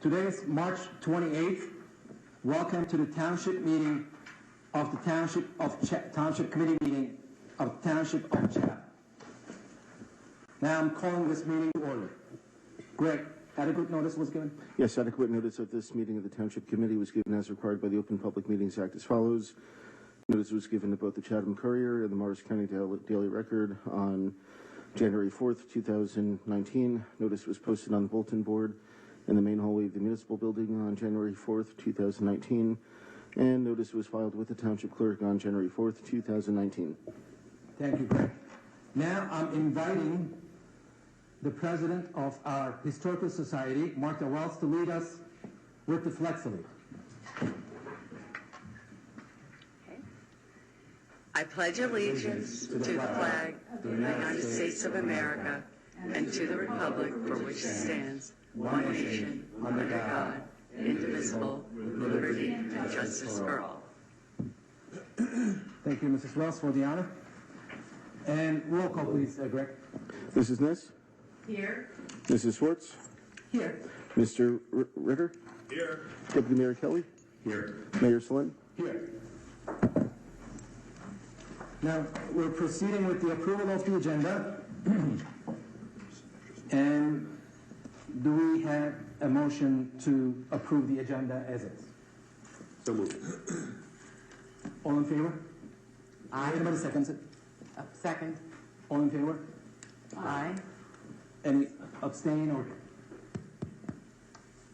Today is March 28th. Welcome to the Township meeting of the Township Committee meeting of Township of Chatham. Now I'm calling this meeting to order. Greg, adequate notice was given? Yes, adequate notice of this meeting of the Township Committee was given as required by the Open Public Meetings Act as follows. Notice was given to both the Chatham Courier and the Morris County Daily Record on January 4th, 2019. Notice was posted on the bulletin board in the main hallway of the municipal building on January 4th, 2019. And notice was filed with the Township Clerk on January 4th, 2019. Thank you, Greg. Now I'm inviting the president of our Historical Society, Martha Wells, to lead us with the flag salute. I pledge allegiance to the flag of the United States of America and to the republic for which it stands, one nation, under God, indivisible, with liberty and justice for all. Thank you, Mrs. Wells, for the honor. And roll call, please, Greg. Mrs. Ness? Here. Mrs. Schwartz? Here. Mr. Ritter? Here. Deputy Mayor Kelly? Here. Mayor Salem? Here. Now, we're proceeding with the approval of the agenda. And do we have a motion to approve the agenda as is? So moved. All in favor? Aye. Anybody seconds it? Second. All in favor? Aye. Any abstain or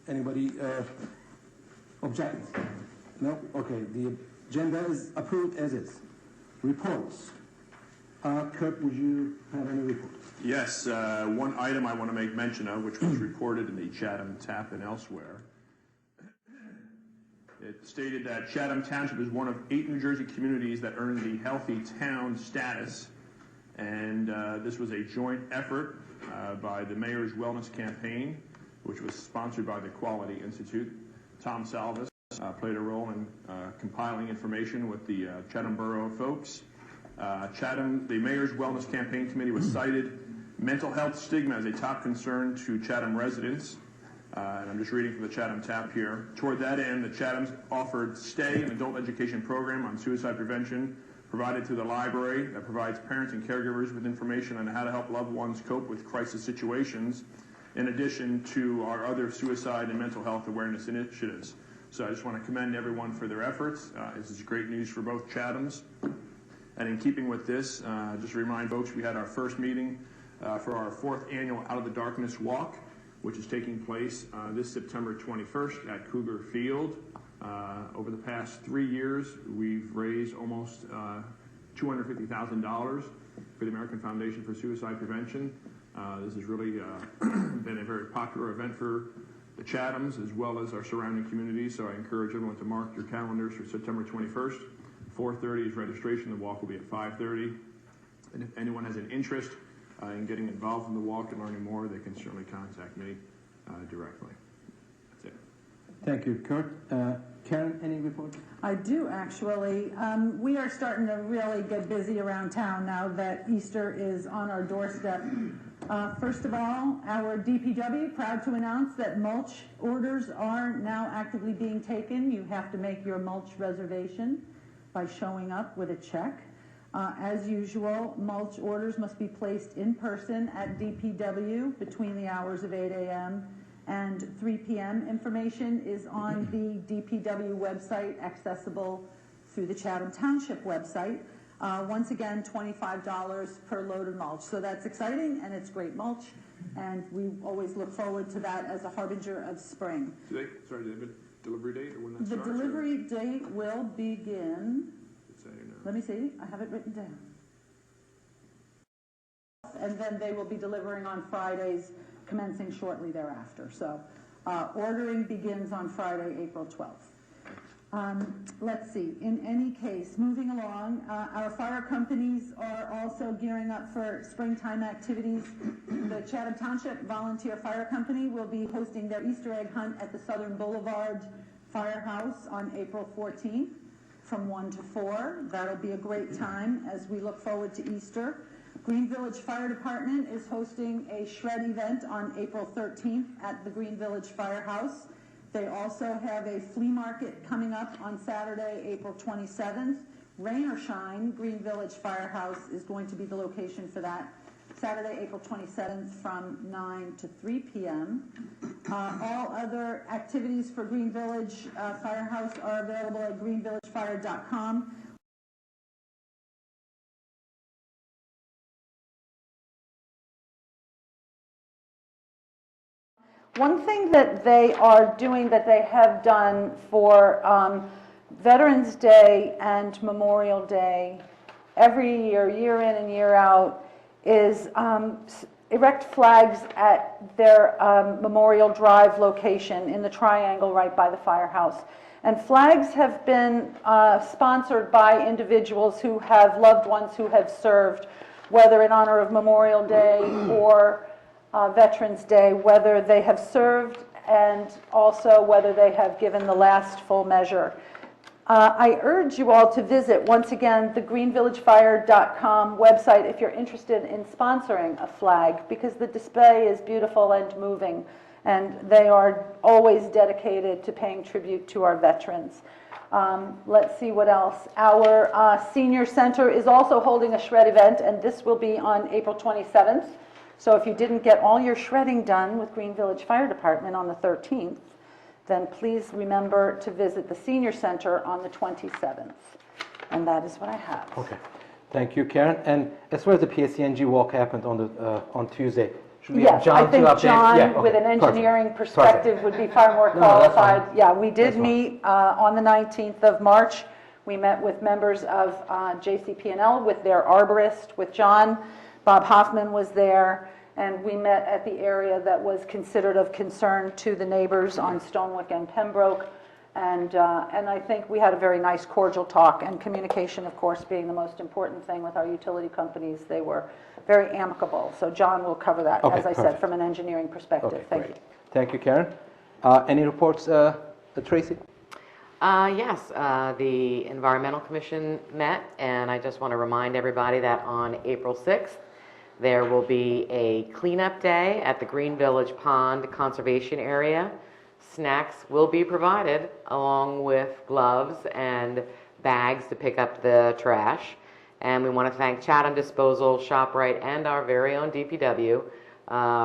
anybody object? No? Okay, the agenda is approved as is. Reports. Kurt, would you have any reports? Yes, one item I want to make mention of, which was reported in the Chatham Tap and elsewhere. It stated that Chatham Township is one of 8 New Jersey communities that earned the Healthy Town status, and this was a joint effort by the Mayor's Wellness Campaign, which was sponsored by the Quality Institute. Tom Salvis played a role in compiling information with the Chatham Borough folks. The Mayor's Wellness Campaign Committee was cited mental health stigma as a top concern to Chatham residents. And I'm just reading from the Chatham Tap here. Toward that end, the Chathams offered STAY, an adult education program on suicide prevention, provided through the library that provides parents and caregivers with information on how to help loved ones cope with crisis situations, in addition to our other suicide and mental health awareness initiatives. So I just want to commend everyone for their efforts. This is great news for both Chathams. And in keeping with this, just to remind folks, we had our first meeting for our 4th annual Out of the Darkness Walk, which is taking place this September 21st at Cougar Field. Over the past 3 years, we've raised almost $250,000 for the American Foundation for Suicide Prevention. This has really been a very popular event for the Chathams as well as our surrounding communities, so I encourage everyone to mark your calendars for September 21st. 4:30 is registration. The walk will be at 5:30. And if anyone has an interest in getting involved in the walk and learning more, they can certainly contact me directly. That's it. Thank you, Kurt. Karen, any report? I do, actually. We are starting to really get busy around town now that Easter is on our doorstep. First of all, our DPW, proud to announce that mulch orders are now actively being taken. You have to make your mulch reservation by showing up with a check. As usual, mulch orders must be placed in person at DPW between the hours of 8 a.m. and 3 p.m. Information is on the DPW website, accessible through the Chatham Township website. Once again, $25 per load of mulch. So that's exciting, and it's great mulch, and we always look forward to that as a harbinger of spring. Do they have a delivery date or when that starts? The delivery date will begin, let me see, I have it written down. And then they will be delivering on Fridays, commencing shortly thereafter. So ordering begins on Friday, April 12th. Let's see, in any case, moving along, our fire companies are also gearing up for springtime activities. The Chatham Township Volunteer Fire Company will be hosting their Easter egg hunt at the Southern Boulevard Firehouse on April 14th from 1 to 4. That'll be a great time as we look forward to Easter. Green Village Fire Department is hosting a shred event on April 13th at the Green Village Firehouse. They also have a flea market coming up on Saturday, April 27th. Rain or shine, Green Village Firehouse is going to be the location for that. Saturday, April 27th from 9 to 3 p.m. All other activities for Green Village Firehouse are available at greenvillagefire.com. One thing that they are doing, that they have done for Veterans Day and Memorial Day every year, year in and year out, is erect flags at their Memorial Drive location in the triangle right by the firehouse. And flags have been sponsored by individuals who have loved ones who have served, whether in honor of Memorial Day or Veterans Day, whether they have served and also whether they have given the last full measure. I urge you all to visit, once again, the greenvillagefire.com website if you're interested in sponsoring a flag, because the display is beautiful and moving, and they are always dedicated to paying tribute to our veterans. Let's see what else. Our senior center is also holding a shred event, and this will be on April 27th. So if you didn't get all your shredding done with Green Village Fire Department on the 13th, then please remember to visit the Senior Center on the 27th. And that is what I have. Okay. Thank you, Karen. And as far as the PSCNG walk happened on Tuesday, should we have Yes, I John think to update? John, Yeah, okay. with an engineering Perfect. perspective, would be far more No, that's fine. qualified. Yeah, we did That's fine. meet on the 19th of March. We met with members of JCP&L, with their arborist, with John. Bob Hoffman was there. And we met at the area that was considered of concern to the neighbors on Stonewick and Pembroke. And I think we had a very nice, cordial talk, and communication, of course, being the most important thing with our utility companies. They were very amicable. So John will cover that, Okay, as I said, from an engineering perspective. Okay, Thank great. you. Thank you, Karen. Any reports, Tracy? Yes, the Environmental Commission met, and I just want to remind everybody that on April 6th, there will be a cleanup day at the Green Village Pond Conservation Area. Snacks will be provided along with gloves and bags to pick up the trash. And we want to thank Chatham Disposal, ShopRite, and our very own DPW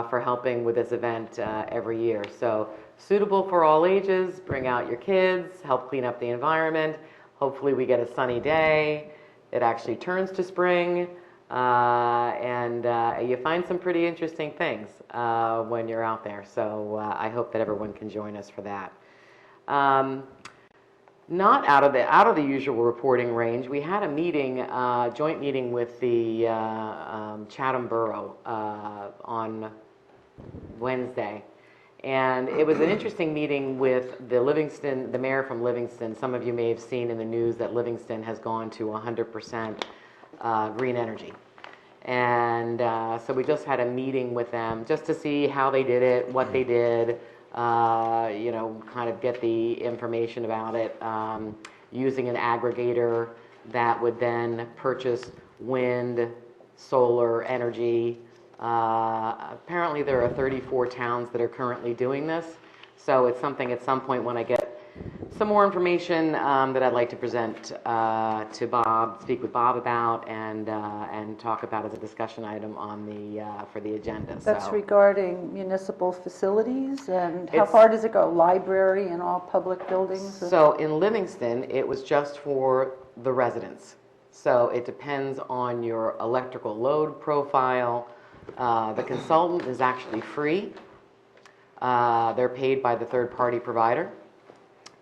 for helping with this event every year. So suitable for all ages. Bring out your kids, help clean up the environment. Hopefully we get a sunny day. It actually turns to spring. And you find some pretty interesting things when you're out there. So I hope that everyone can join us for that. Not out of the usual reporting range, we had a meeting, joint meeting with the Chatham Borough on Wednesday. And it was an interesting meeting with the mayor from Livingston. Some of you may have seen in the news that Livingston has gone to 100% green energy. And so we just had a meeting with them just to see how they did it, what they did, kind of get the information about it, using an aggregator that would then purchase wind, solar energy. Apparently there are 34 towns that are currently doing this. So it's something at some point when I get some more information that I'd like to present to Bob, speak with Bob about, and talk about as a discussion item on for the agenda. That's so, regarding municipal facilities, and how far does it go? Library and all public buildings? So in Livingston, it was just for the residents. So it depends on your electrical load profile. The consultant is actually free. They're paid by the third-party provider.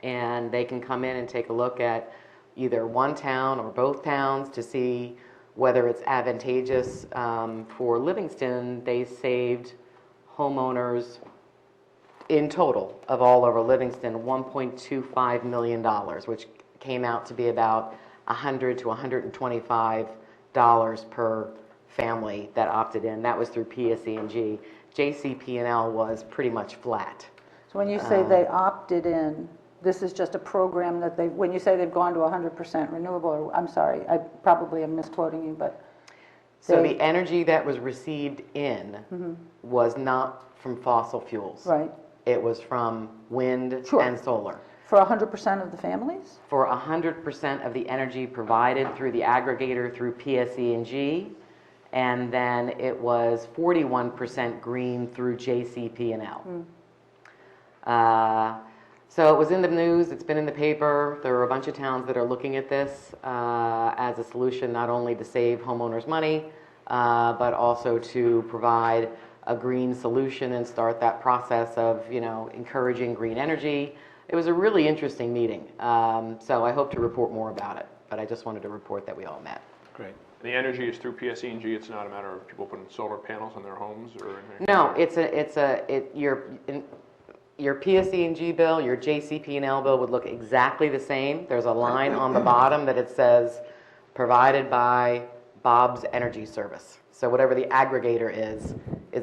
And they can come in and take a look at either one town or both towns to see whether it's advantageous. For Livingston, they saved homeowners in total of all over Livingston $1.25 million, which came out to be about $100 to $125 per family that opted in. That was through PSE&G. JCP&L was pretty much flat. So when you say they opted in, this is just a program that when you say they've gone to 100% renewable, or, I'm sorry, I probably am misquoting you, but. So the energy that was received in was not from fossil fuels. Right. It was from wind Sure. and solar. For 100% of the families? For 100% of the energy provided through the aggregator through PSE&G, and then it was 41% green through JCP&L. So it was in the news, it's been in the paper. There are a bunch of towns that are looking at this as a solution, not only to save homeowners money, but also to provide a green solution and start that process of, encouraging green energy. It was a really interesting meeting. So I hope to report more about it, but I just wanted to report that we all met. Great. The energy is through PSE&G. It's not a matter of people putting solar panels on their homes or anything. No, your PSE&G bill, your JCP&L bill would look exactly the same. There's a line on the bottom that it says, provided by Bob's Energy Service. So whatever the aggregator is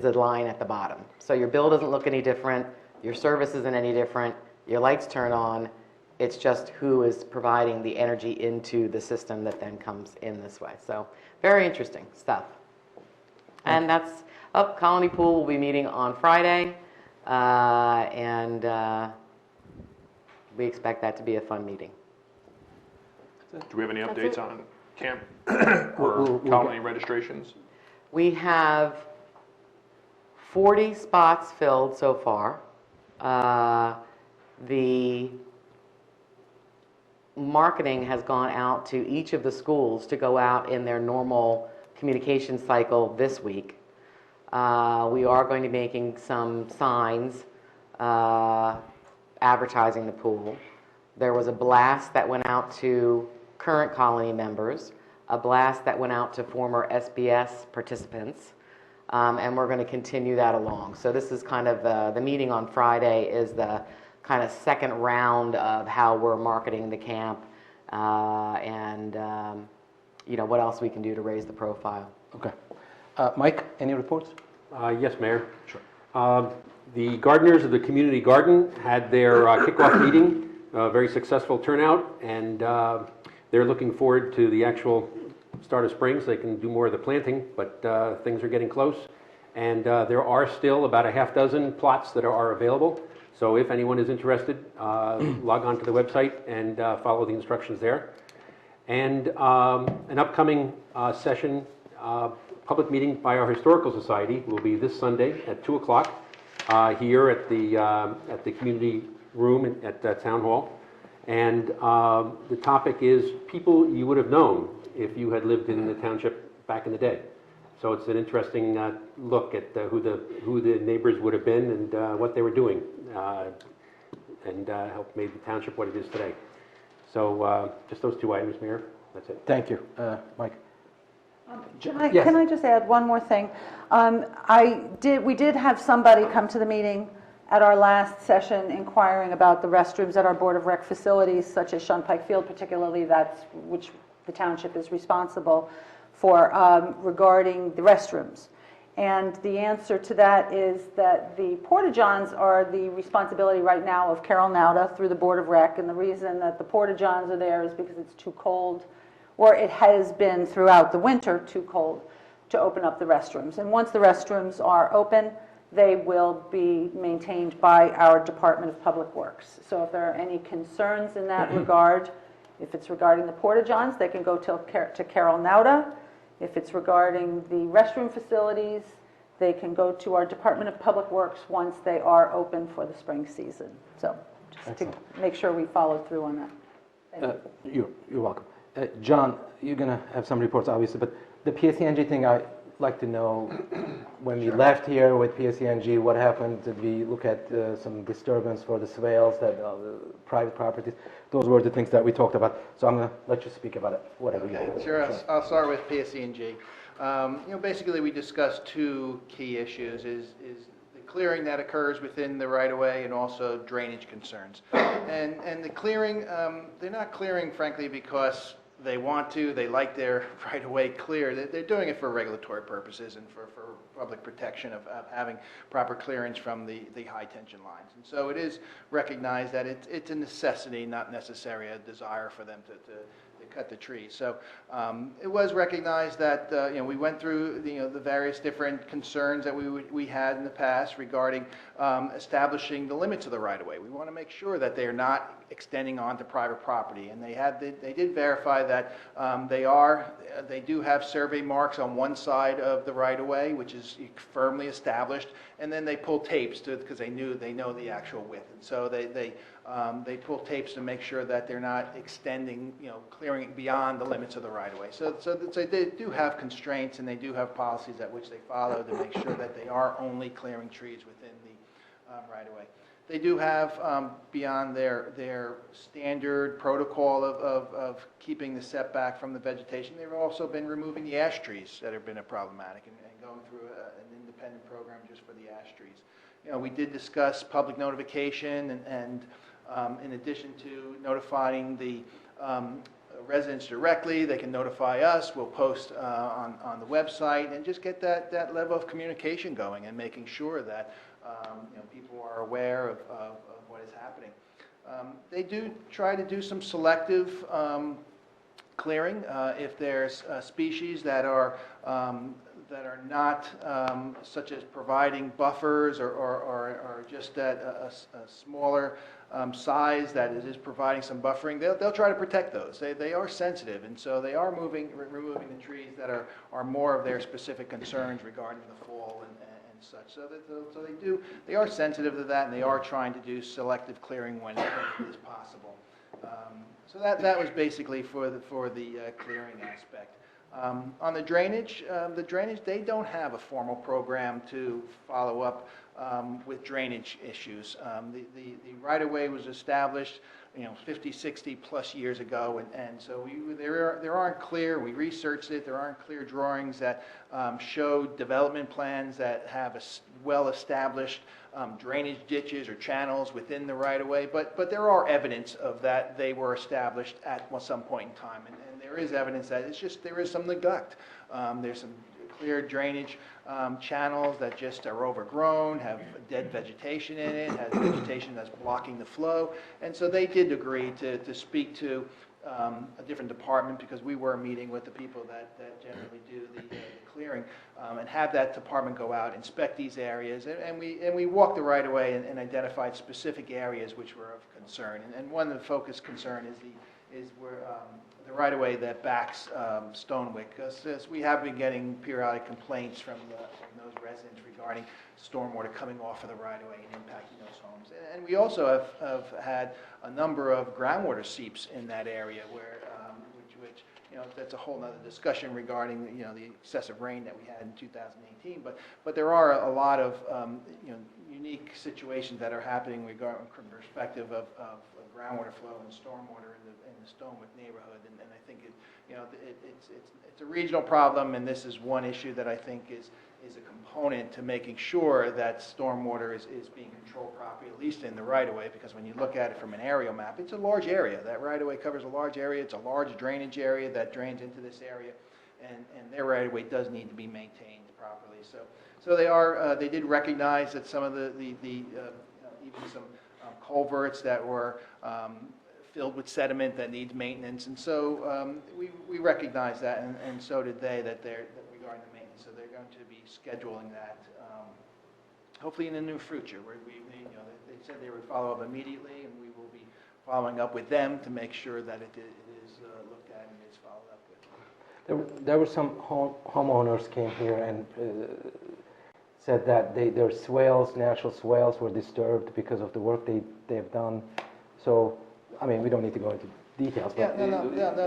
a line at the bottom. So your bill doesn't look any different, your service isn't any different, your lights turn on, it's just who is providing the energy into the system that then comes in this way. So very interesting stuff. And that's up. Colony Pool will be meeting on Friday. And we expect that to be a fun meeting. Do we have any updates on camp or colony registrations? We have 40 spots filled so far. The marketing has gone out to each of the schools to go out in their normal communication cycle this week. We are going to be making some signs advertising the pool. There was a blast that went out to current colony members, a blast that went out to former SBS participants, and we're going to continue that along. So this is kind of the meeting on Friday is the kind of second round of how we're marketing the camp and what else we can do to raise the profile. Okay. Mike, any reports? Yes, Mayor. Sure. The gardeners of the community garden had their kickoff meeting, very successful turnout, and they're looking forward to the actual start of spring so they can do more of the planting, but things are getting close. And there are still about a half dozen plots that are available. So if anyone is interested, log on to the website and follow the instructions there. And an upcoming session, public meeting by our Historical Society will be this Sunday at 2 o'clock here at the community room at Town Hall. And the topic is people you would have known if you had lived in the township back in the day. So it's an interesting look at who the neighbors would have been and what they were doing, and helped made the township what it is today. So just those two items, Mayor. That's it. Thank you. Mike? Yes. Can I just add one more thing? We did have somebody come to the meeting at our last session inquiring about the restrooms at our Board of Rec facilities, such as Shunpike Field, particularly which the township is responsible for, regarding the restrooms. And the answer to that is that the porta-johns are the responsibility right now of Carol Nauta through the Board of Rec, and the reason that the porta-johns are there is because it's too cold, or it has been throughout the winter too cold to open up the restrooms. And once the restrooms are open, they will be maintained by our Department of Public Works. So if there are any concerns in that regard, if it's regarding the porta-johns, they can go to Carol Nauta. If it's regarding the restroom facilities, they can go to our Department of Public Works once they are open for the spring season. So just to make sure we follow through on that. You're welcome. John, you're going to have some reports, obviously, but the PSE&G thing, I'd like to know when we left here with PSE&G, what happened? Did we look at some disturbance for the swales, that private properties? Those were the things that we talked about. So I'm going to let you speak about it, whatever you want. Sure, I'll start with PSE&G. Basically we discussed two key issues, is the clearing that occurs within the right-of-way and also drainage concerns. And the clearing, they're not clearing, frankly, because they want to, they like their right-of-way clear. They're doing it for regulatory purposes and for public protection of having proper clearance from the high-tension lines. And so it is recognized that it's a necessity, not necessarily a desire for them to cut the trees. So it was recognized that we went through the various different concerns that we had in the past regarding establishing the limits of the right-of-way. We want to make sure that they are not extending onto private property, and they did verify that they do have survey marks on one side of the right-of-way, which is firmly established, and then they pull tapes because they know the actual width, and so they pull tapes to make sure that they're not extending, clearing beyond the limits of the right-of-way. So they do have constraints, and they do have policies at which they follow to make sure that they are only clearing trees within the right-of-way. They do have, beyond their standard protocol of keeping the setback from the vegetation, they've also been removing the ash trees that have been problematic and going through an independent program just for the ash trees. We did discuss public notification and in addition to notifying the residents directly, they can notify us. We'll post on the website and just get that level of communication going and making sure that people are aware of what is happening. They do try to do some selective clearing if there's species that are not such as providing buffers or just at a smaller size that is providing some buffering. They'll try to protect those. They are sensitive, and so they are removing the trees that are more of their specific concerns regarding the fall and such. So they are sensitive to that, and they are trying to do selective clearing when it is possible. So that was basically for the clearing aspect. On the drainage, they don't have a formal program to follow up with drainage issues. The right-of-way was established 50, 60 plus years ago, and so there aren't clear, we researched it, there aren't clear drawings that show development plans that have a well-established drainage ditches or channels within the right-of-way, but there are evidence of that they were established at some point in time, and there is evidence that there is some neglect. There's some clear drainage channels that just are overgrown, have dead vegetation in it, has vegetation that's blocking the flow. And so they did agree to speak to a different department, because we were meeting with the people that generally do the clearing, and have that department go out, inspect these areas, and we walked the right of way and identified specific areas which were of concern. And one of the focus concern is where the right-of-way that backs Stonewick, because we have been getting periodic complaints from those residents regarding stormwater coming off of the right-of-way and impacting those homes. And we also have had a number of groundwater seeps in that area, where which that's a whole other discussion regarding the excessive rain that we had in 2018. But there are a lot of unique situations that are happening regarding from the perspective of groundwater flow and stormwater in the Stonewick neighborhood, and I think it's a regional problem, and this is one issue that I think is a component to making sure that stormwater is being controlled properly, at least in the right-of-way, because when you look at it from an aerial map, it's a large area. That right-of-way covers a large area. It's a large drainage area that drains into this area, and their right-of-way does need to be maintained properly. So they did recognize that some of even some culverts that were filled with sediment that needs maintenance, and so we recognize that, and so did they, that regarding the maintenance. So they're going to be scheduling that hopefully in the near future, where they said they would follow up immediately, and we will be following up with them to make sure that it is looked at and is followed up with. There were some homeowners came here and said that their swales, natural swales, were disturbed because of the work they've done. So, I mean, we don't need to go into details, but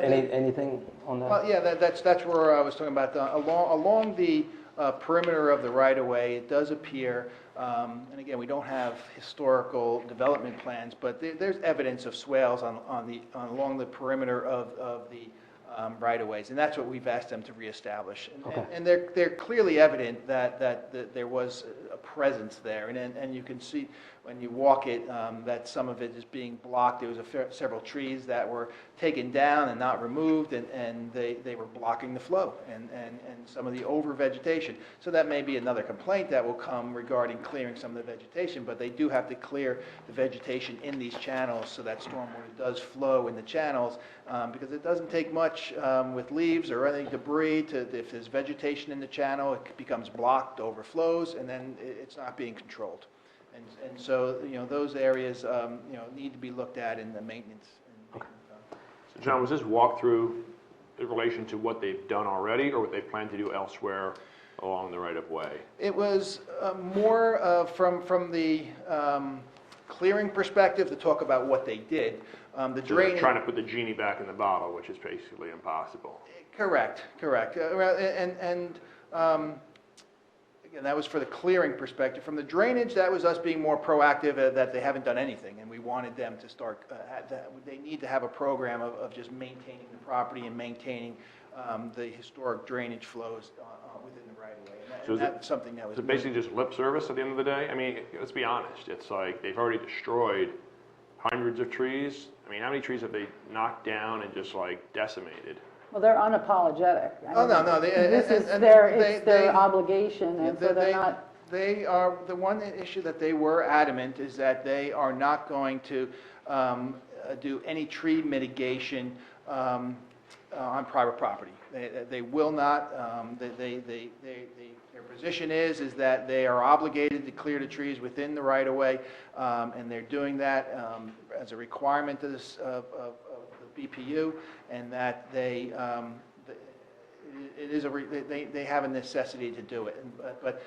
anything on that? Well, yeah, that's where I was talking about. Along the perimeter of the right-of-way, it does appear, and again, we don't have historical development plans, but there's evidence of swales along the perimeter of the right-of-ways, and that's what we've asked them to reestablish. Okay. And they're clearly evident that there was a presence there, and you can see when you walk it that some of it is being blocked. There was several trees that were taken down and not removed, and they were blocking the flow and some of the over-vegetation. So that may be another complaint that will come regarding clearing some of the vegetation, but they do have to clear the vegetation in these channels so that stormwater does flow in the channels, because it doesn't take much with leaves or any debris if there's vegetation in the channel, it becomes blocked, overflows, and then it's not being controlled. And so, those areas, need to be looked at in the maintenance. Okay. So John, was this walkthrough in relation to what they've done already or what they plan to do elsewhere along the right-of-way? It was more from the clearing perspective to talk about what they did. The So they're drainage. trying to put the genie back in the bottle, which is basically impossible. Correct. Again, that was for the clearing perspective. From the drainage, that was us being more proactive, that they haven't done anything, and we wanted them to start, they need to have a program of just maintaining the property and maintaining the historic drainage flows within the right-of-way. So And that's something that was. Is it basically just lip service at the end of the day? I mean, let's be honest, it's like they've already destroyed hundreds of trees. I mean, how many trees have they knocked down and just like decimated? Well, they're unapologetic. Oh, no. This is and their obligation, and so they're not. They are, the one issue that they were adamant is that they are not going to do any tree mitigation on private property. They will not. Their position is that they are obligated to clear the trees within the right-of-way, and they're doing that as a requirement of the BPU, and that they have a necessity to do it. But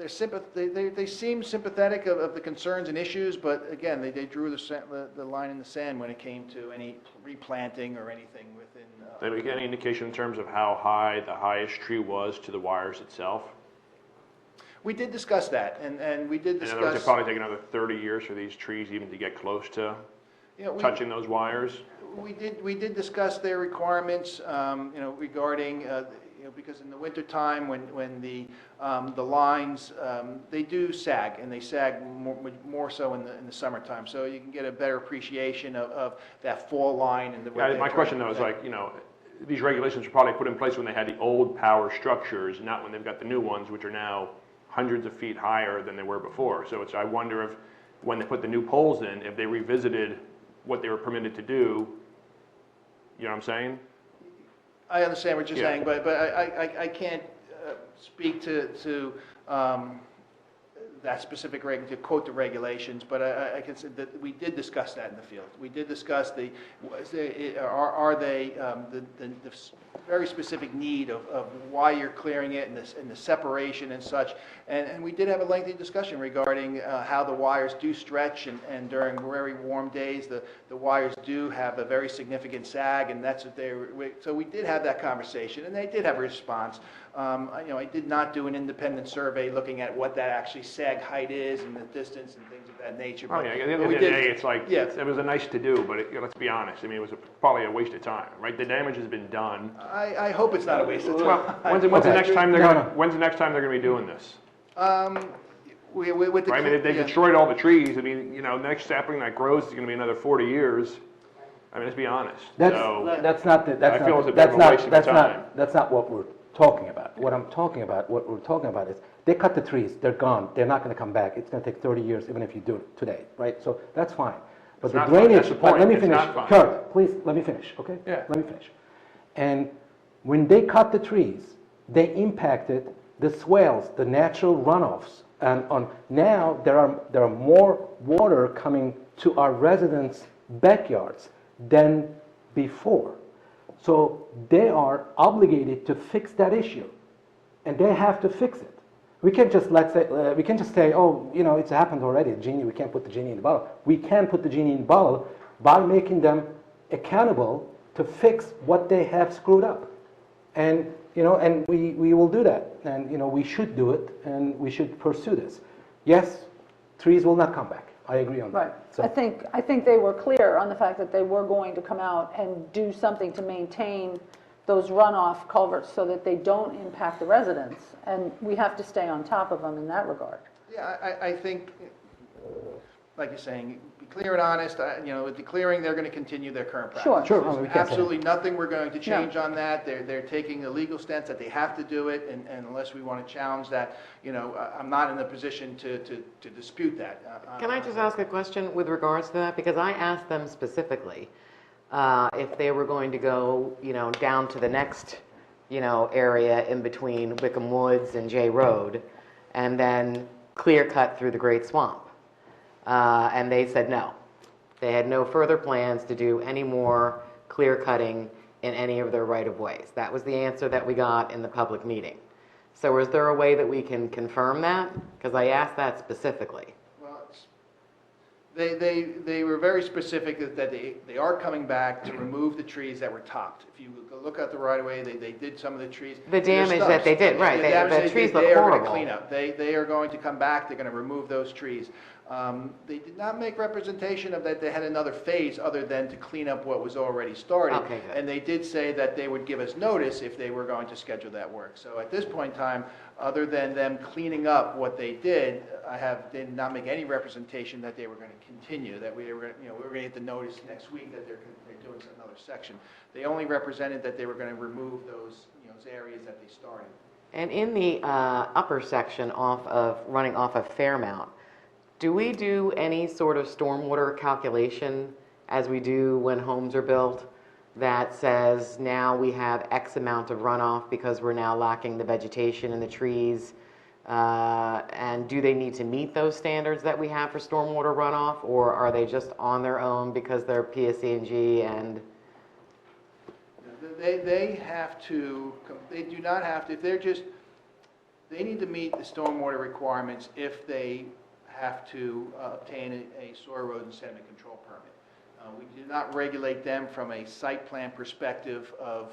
they seem sympathetic of the concerns and issues, but again, they drew the line in the sand when it came to any replanting or anything within. Did we get any indication in terms of how high the highest tree was to the wires itself? We did discuss that, and we did In discuss. other words, it'd probably take another 30 years for these trees even to get close to touching those wires? We did discuss their requirements, regarding, because in the wintertime, when the lines, they do sag, and they sag more so in the summertime. So you can get a better appreciation of that fall line and the. Yeah, my question though is like, these regulations were probably put in place when they had the old power structures, not when they've got the new ones, which are now hundreds of feet higher than they were before. So I wonder if, when they put the new poles in, if they revisited what they were permitted to do. You know what I'm saying? I understand what you're Yeah. saying, but I can't speak to that specific to quote the regulations, but I can say that we did discuss that in the field. We did discuss the very specific need of why you're clearing it and the separation and such. And we did have a lengthy discussion regarding how the wires do stretch, and during very warm days, the wires do have a very significant sag, and that's what so we did have that conversation, and they did have a response. I did not do an independent survey looking at what that actually sag height is and the distance and things of that nature. Oh, yeah, at the end of the day, it's like, it was a nice to do, but let's be honest, I mean, it was probably a waste of time, right? The damage has been done. I hope it's not a waste of time. Well, when's the next time they're going to be doing this? With the, Right? I mean, they've destroyed all the trees. I mean, the next sapling that grows is going to be another 40 years. I mean, let's be honest. That's not what we're talking about. What we're talking about is they cut the trees, they're gone, they're not going to come back. It's going to take 30 years even if you do it today, right? So that's fine. But It's the not fine. drainage, That's the point. let me It's finish. not fine. Kurt, please let me finish, okay? Yeah. Let me finish. And when they cut the trees, they impacted the swales, the natural runoffs. And now there are more water coming to our residents' backyards than before. So they are obligated to fix that issue, and they have to fix it. We can't just say, oh, it's happened already. We can't put the genie in the bottle. We can put the genie in the bottle by making them accountable to fix what they have screwed up. And and we will do that, and we should do it, and we should pursue this. Yes, trees will not come back. I agree on that. Right. So, I think they were clear on the fact that they were going to come out and do something to maintain those runoff culverts so that they don't impact the residents. And we have to stay on top of them in that regard. Yeah, I think, like you're saying, be clear and honest. With the clearing, they're going to continue their current practice. Sure. Sure, we can't say Absolutely nothing we're going to change on that. They're taking a legal stance that they have to do it, and unless we want to challenge that, I'm not in a position to dispute that. Can I just ask a question with regards to that? Because I asked them specifically if they were going to go, down to the next, area in between Wickham Woods and J Road, and then clear cut through the Great Swamp. And they said no. They had no further plans to do any more clear cutting in any of their right-of-ways. That was the answer that we got in the public meeting. So is there a way that we can confirm that? Because I asked that specifically. Well, they were very specific that they are coming back to remove the trees that were topped. If you look at the right-of-way, they did some of the trees. The damage that they did, right. The trees look They are going horrible. to clean up. They are going to come back, they're going to remove those trees. They did not make representation of that they had another phase other than to clean up what was already started. Okay, good. And they did say that they would give us notice if they were going to schedule that work. So at this point in time, other than them cleaning up what they did, did not make any representation that they were going to continue, that we were going to get the notice next week that they're doing another section. They only represented that they were going to remove those areas that they started. And in the upper section running off of Fairmount, do we do any sort of stormwater calculation as we do when homes are built that says now we have X amount of runoff because we're now lacking the vegetation and the trees? And do they need to meet those standards that we have for stormwater runoff, or are they just on their own because they're PSE&G and... They have to, they do not have to, they need to meet the stormwater requirements if they have to obtain a soil erosion sediment control permit. We do not regulate them from a site plan perspective of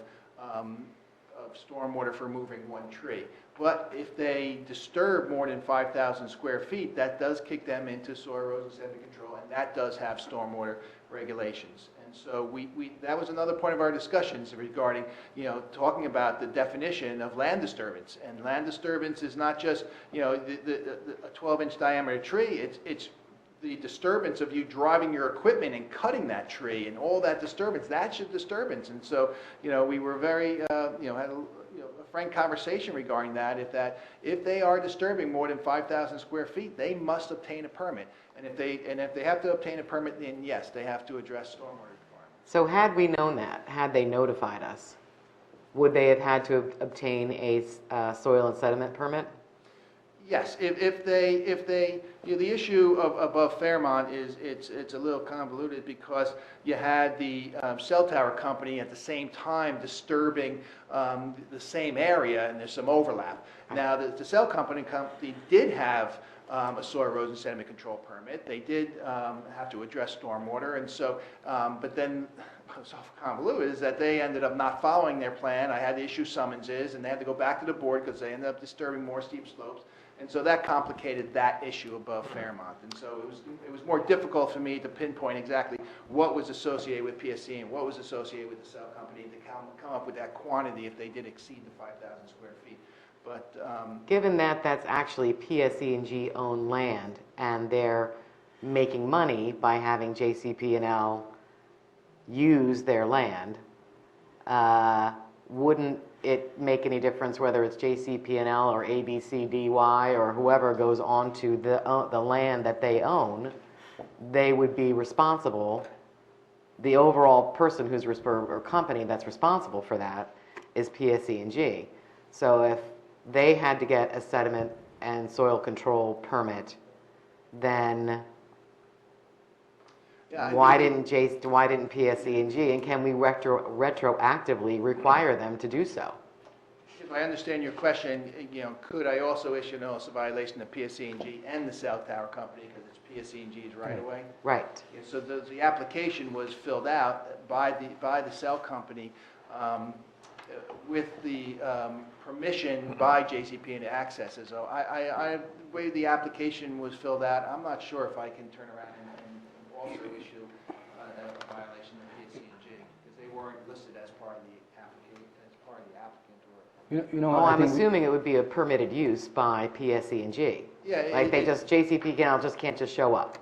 stormwater for moving one tree. But if they disturb more than 5,000 square feet, that does kick them into soil erosion sediment control, and that does have stormwater regulations. And so that was another point of our discussions regarding, talking about the definition of land disturbance. And land disturbance is not just, a 12-inch diameter tree. It's the disturbance of you driving your equipment and cutting that tree and all that disturbance. That's a disturbance. And so, we were very, had a frank conversation regarding that. If they are disturbing more than 5,000 square feet, they must obtain a permit. And if they have to obtain a permit, then yes, they have to address stormwater requirements. So had we known that, had they notified us, would they have had to obtain a soil and sediment permit? Yes, if they, the issue of above Fairmont is it's a little convoluted because you had the cell tower company at the same time disturbing the same area, and there's some overlap. Now, the cell company did have a soil erosion sediment control permit. They did have to address stormwater, and so, but then what's so convoluted is that they ended up not following their plan. I had to issue summonses, and they had to go back to the board because they ended up disturbing more steep slopes. And so that complicated that issue above Fairmont. And so it was more difficult for me to pinpoint exactly what was associated with PSC and what was associated with the cell company to come up with that quantity if they did exceed the 5,000 square feet. But given that that's actually PSE&G owned land and they're making money by having JCP&L use their land, wouldn't it make any difference whether it's JCP&L or ABCDY or whoever goes onto the land that they own? They would be responsible. The overall person who's or company that's responsible for that is PSE&G. So if they had to get a sediment and soil control permit, then why didn't PSE&G, and can we retroactively require them to do so? If I understand your question, could I also issue a notice of violation of PSE&G and the cell tower company because it's PSE&G's right away? Right. Yeah, so the application was filled out by the cell company with the permission by JCP and access it. So the way the application was filled out, I'm not sure if I can turn around and also issue a violation of PSC&G, because they weren't listed as part of the applicant, Oh, I'm assuming it would be a permitted use by PSC&G. Yeah. Like JCP can't just show up.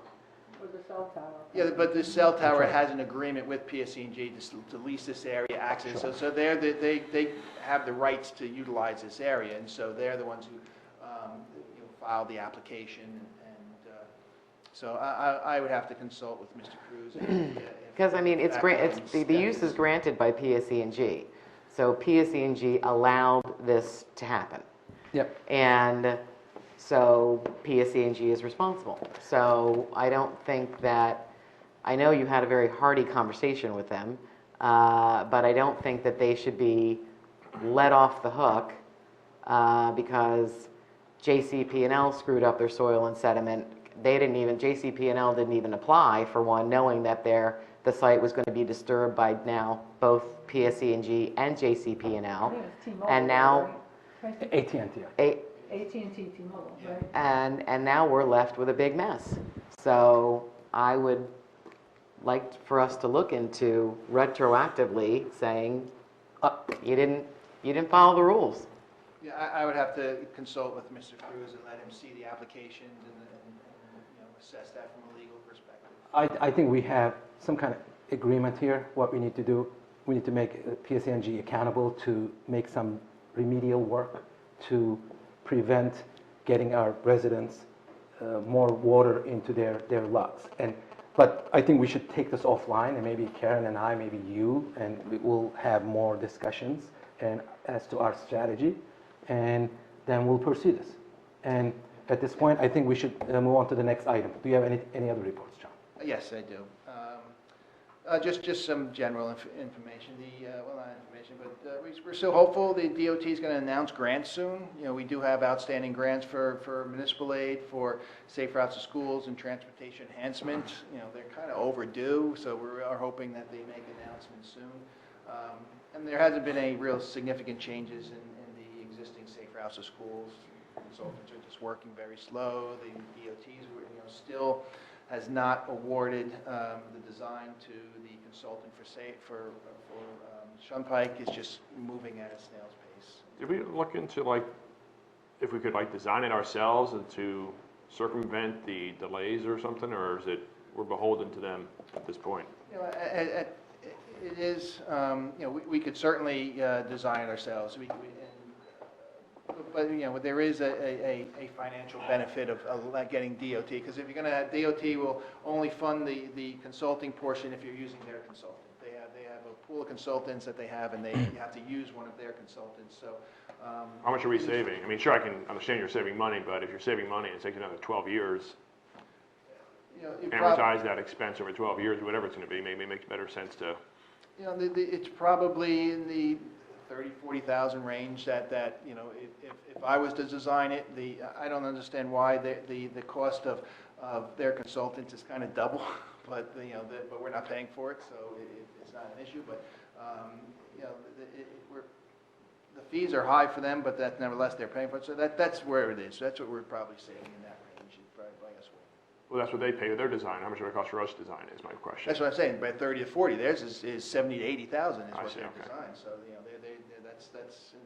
Or the cell tower. Yeah, but the cell tower has an agreement with PSC&G to lease this area access. So they have the rights to utilize this area, and so they're the ones who filed the application. And so I would have to consult with Mr. Cruz. Because I mean, the use is granted by PSC&G, so PSC&G allowed this to happen. Yep. And so PSC&G is responsible. So I don't think that, I know you had a very hearty conversation with them, but I don't think that they should be let off the hook because JCP&L screwed up their soil and sediment. JCP&L didn't even apply for one, knowing that the site was going to be disturbed by now both PSC&G and JCP&L. And now AT&T. AT&T, T-Mobile, right? And now we're left with a big mess. So I would like for us to look into retroactively saying you didn't follow the rules. Yeah, I would have to consult with Mr. Cruz and let him see the applications and assess that from a legal perspective. I think we have some kind of agreement here. What we need to do, we need to make PSC&G accountable to make some remedial work to prevent getting our residents more water into their lots. But I think we should take this offline, and maybe Karen and I, maybe you, and we will have more discussions as to our strategy, and then we'll pursue this. And at this point, I think we should move on to the next item. Do you have any other reports, John? Yes, I do. Just some general information. Well, not information, but we're still hopeful. The DOT is going to announce grants soon. We do have outstanding grants for municipal aid, for safe routes to schools and transportation enhancement. They're kind of overdue, so we are hoping that they make announcements soon. And there hasn't been any real significant changes in the existing safe routes to schools. Consultants are just working very slow. The DOTs, still has not awarded the design to the consultant for Shunpike. Is just moving at a snail's pace. Did we look into if we could design it ourselves and to circumvent the delays or something, or is it we're beholden to them at this point? It is. We could certainly design it ourselves. But there is a financial benefit of getting DOT, because if you're going to have DOT will only fund the consulting portion if you're using their consultant. They have a pool of consultants that they have, and you have to use one of their consultants. So how much are we saving? I mean, sure, I can understand you're saving money, but if you're saving money, it takes another 12 years. Amortize that expense over 12 years, whatever it's going to be. Maybe it makes better sense to. It's probably in the 40,000 range that if I was to design it, I don't understand why the cost of their consultants is kind of double, but but we're not paying for it, so it's not an issue. But the fees are high for them, but nevertheless they're paying for it. So that's where it is. So that's what we're probably saving in that range, probably by us. Well, that's what they pay for their design. How much would it cost for us to design? Is my question. That's what I'm saying. By 30 to 40, theirs is 70 to 80,000 is what they're designed. So that's and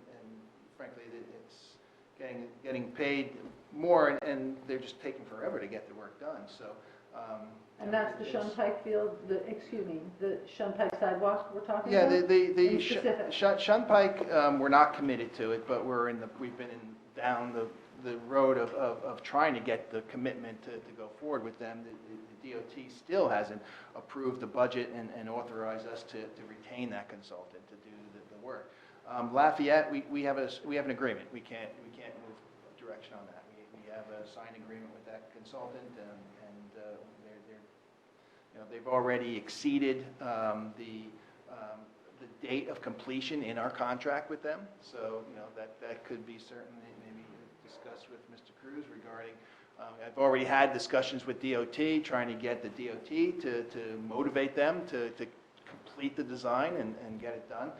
frankly it's getting paid more, and they're just taking forever to get the work done. So. And that's the Shunpike field. The Shunpike sidewalk we're talking about. Yeah, the Shunpike, we're not committed to it, but we've been down the road of trying to get the commitment to go forward with them. The DOT still hasn't approved the budget and authorized us to retain that consultant to do the work. Lafayette, we have an agreement. We can't move direction on that. We have a signed agreement with that consultant, and they've already exceeded the date of completion in our contract with them. So that could be certainly maybe discussed with Mr. Cruz regarding. I've already had discussions with DOT, trying to get the DOT to motivate them to complete the design and get it done.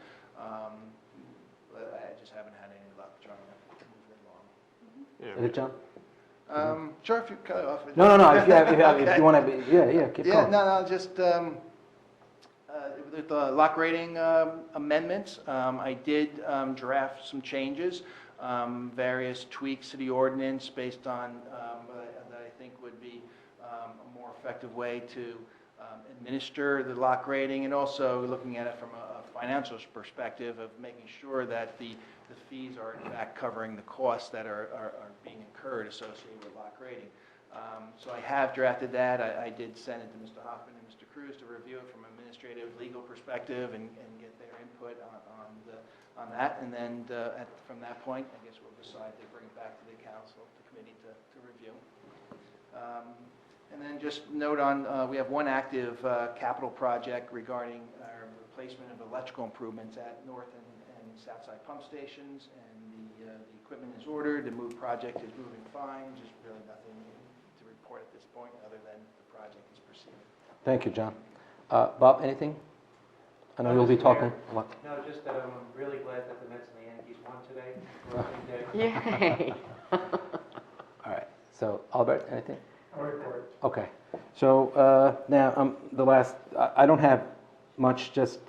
but I just haven't had any luck trying to move it along. Is it John? Sure, if you cut it off. No. If you Okay. want to be, yeah, keep Yeah, going. no, just with the lock rating amendments, I did draft some changes, various tweaks to the ordinance based on that I think would be a more effective way to administer the lock rating, and also looking at it from a financial perspective of making sure that the fees are in fact covering the costs that are being incurred associated with lock rating. So I have drafted that. I did send it to Mr. Hoffman and Mr. Cruz to review it from an administrative legal perspective and get their input on that. And then from that point, I guess we'll decide to bring it back to the council, the committee to review. And then just note on, we have one active capital project regarding our replacement of electrical improvements at North and Southside pump stations, and the equipment is ordered. The project is moving fine. Just really nothing to report at this point other than the project is proceeding. Thank you, John. Bob, anything? I know you'll be talking a lot. No, just that I'm really glad that the Mets and the Yankees won today. For opening day. Yay. All right. So, Albert, anything? I'll report. Okay. So now the last. I don't have much. Just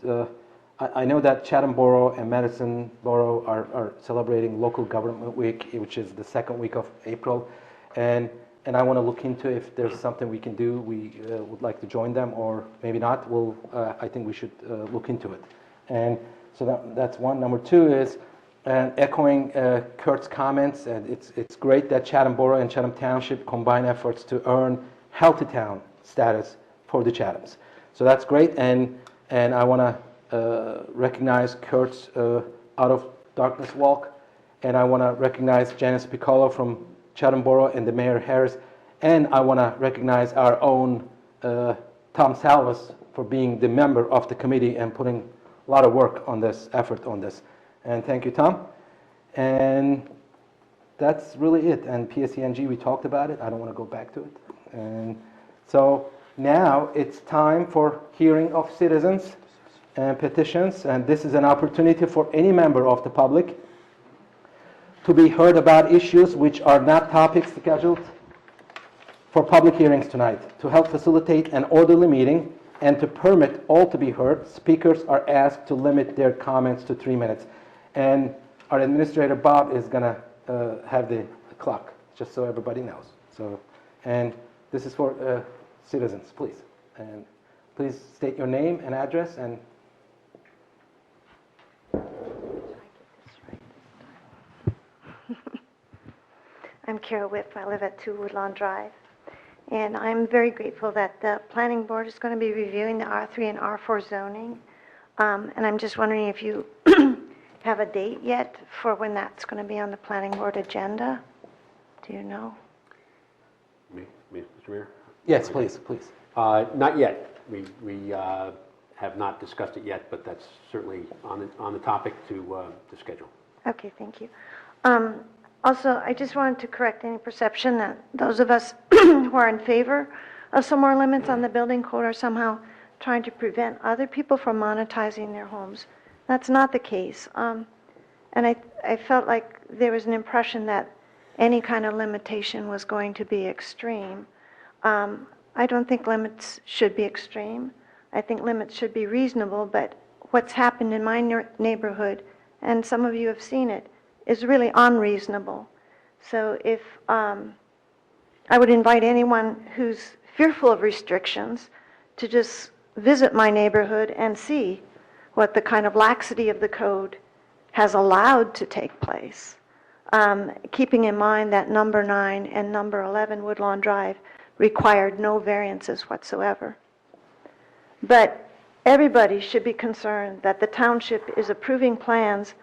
I know that Chatham Borough and Madison Borough are celebrating Local Government Week, which is the second week of April, and I want to look into if there's something we can do. We would like to join them, or maybe not. I think we should look into it. And so that's one. Number two is, echoing Kurt's comments, and it's great that Chatham Borough and Chatham Township combine efforts to earn Healthy Town status for the Chathams. So that's great, and I want to recognize Kurt's Out of Darkness Walk, and I want to recognize Janice Piccolo from Chatham Borough and the Mayor Harris, and I want to recognize our own Tom Salvas for being the member of the committee and putting a lot of work on this, effort on this. And thank you, Tom. And that's really it. And PSENG, we talked about it. I don't want to go back to it. And so now it's time for hearing of citizens and petitions. And this is an opportunity for any member of the public to be heard about issues which are not topics scheduled for public hearings tonight. To help facilitate an orderly meeting and to permit all to be heard, speakers are asked to limit their comments to 3 minutes. And our administrator, Bob, is going to have the clock, just so everybody knows. So, and this is for citizens, please. And please state your name and address. And I'm Carol Whip. I live at 2 Woodlawn Drive. And I'm very grateful that the planning board is going to be reviewing the R3 and R4 zoning. And I'm just wondering if you have a date yet for when that's going to be on the planning board agenda? Do you know? Me, Mr. Mayor? yes, please. Not yet. We have not discussed it yet, but that's certainly on the topic to schedule. Okay, thank you. Also, I just wanted to correct any perception that those of us who are in favor of some more limits on the building code are somehow trying to prevent other people from monetizing their homes. That's not the case. And I felt like there was an impression that any kind of limitation was going to be extreme. I don't think limits should be extreme. I think limits should be reasonable, but what's happened in my neighborhood, and some of you have seen it, is really unreasonable. So if I would invite anyone who's fearful of restrictions to just visit my neighborhood and see what the kind of laxity of the code has allowed to take place. Keeping in mind that number 9 and number 11 Woodlawn Drive required no variances whatsoever. But everybody should be concerned that the township is approving plans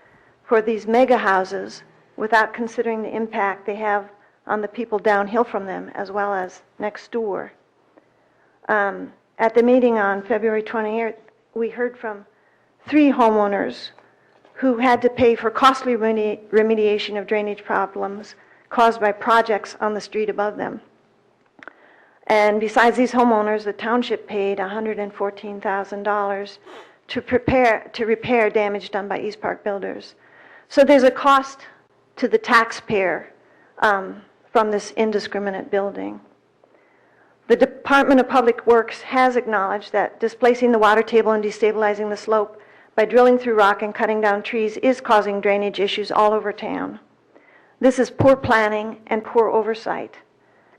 for these mega houses without considering the impact they have on the people downhill from them as well as next door. At the meeting on February 28th, we heard from 3 homeowners who had to pay for costly remediation of drainage problems caused by projects on the street above them. And besides these homeowners, the township paid $114,000 to repair damage done by East Park Builders. So there's a cost to the taxpayer from this indiscriminate building. The Department of Public Works has acknowledged that displacing the water table and destabilizing the slope by drilling through rock and cutting down trees is causing drainage issues all over town. This is poor planning and poor oversight.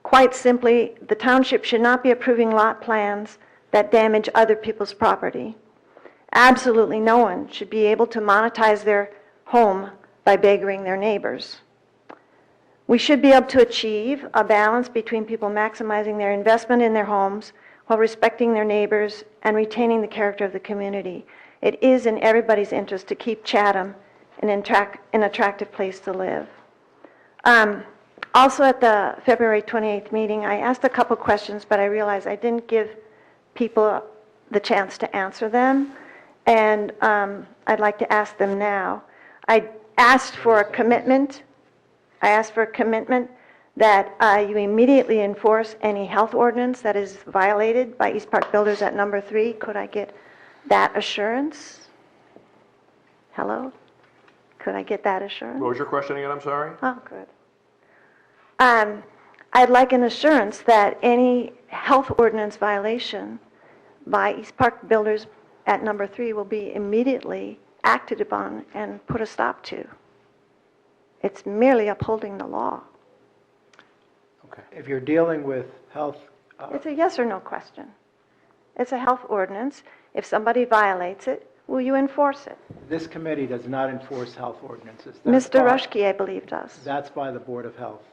Quite simply, the township should not be approving lot plans that damage other people's property. Absolutely no one should be able to monetize their home by beggaring their neighbors. We should be able to achieve a balance between people maximizing their investment in their homes while respecting their neighbors and retaining the character of the community. It is in everybody's interest to keep Chatham an attractive place to live. Also at the February 28th meeting, I asked a couple questions, but I realized I didn't give people the chance to answer them, and I'd like to ask them now. I asked for a commitment. That you immediately enforce any health ordinance that is violated by East Park Builders at number 3. Could I get that assurance? Hello? Could I get that assurance? What was your question again? I'm sorry. Oh, good. I'd like an assurance that any health ordinance violation by East Park Builders at number 3 will be immediately acted upon and put a stop to. It's merely upholding the law. Okay. If you're dealing with health, It's a yes or no question. It's a health ordinance. If somebody violates it, will you enforce it? this committee does not enforce health ordinances. Mr. Rushkey, I believe, does. That's by the Board of Health.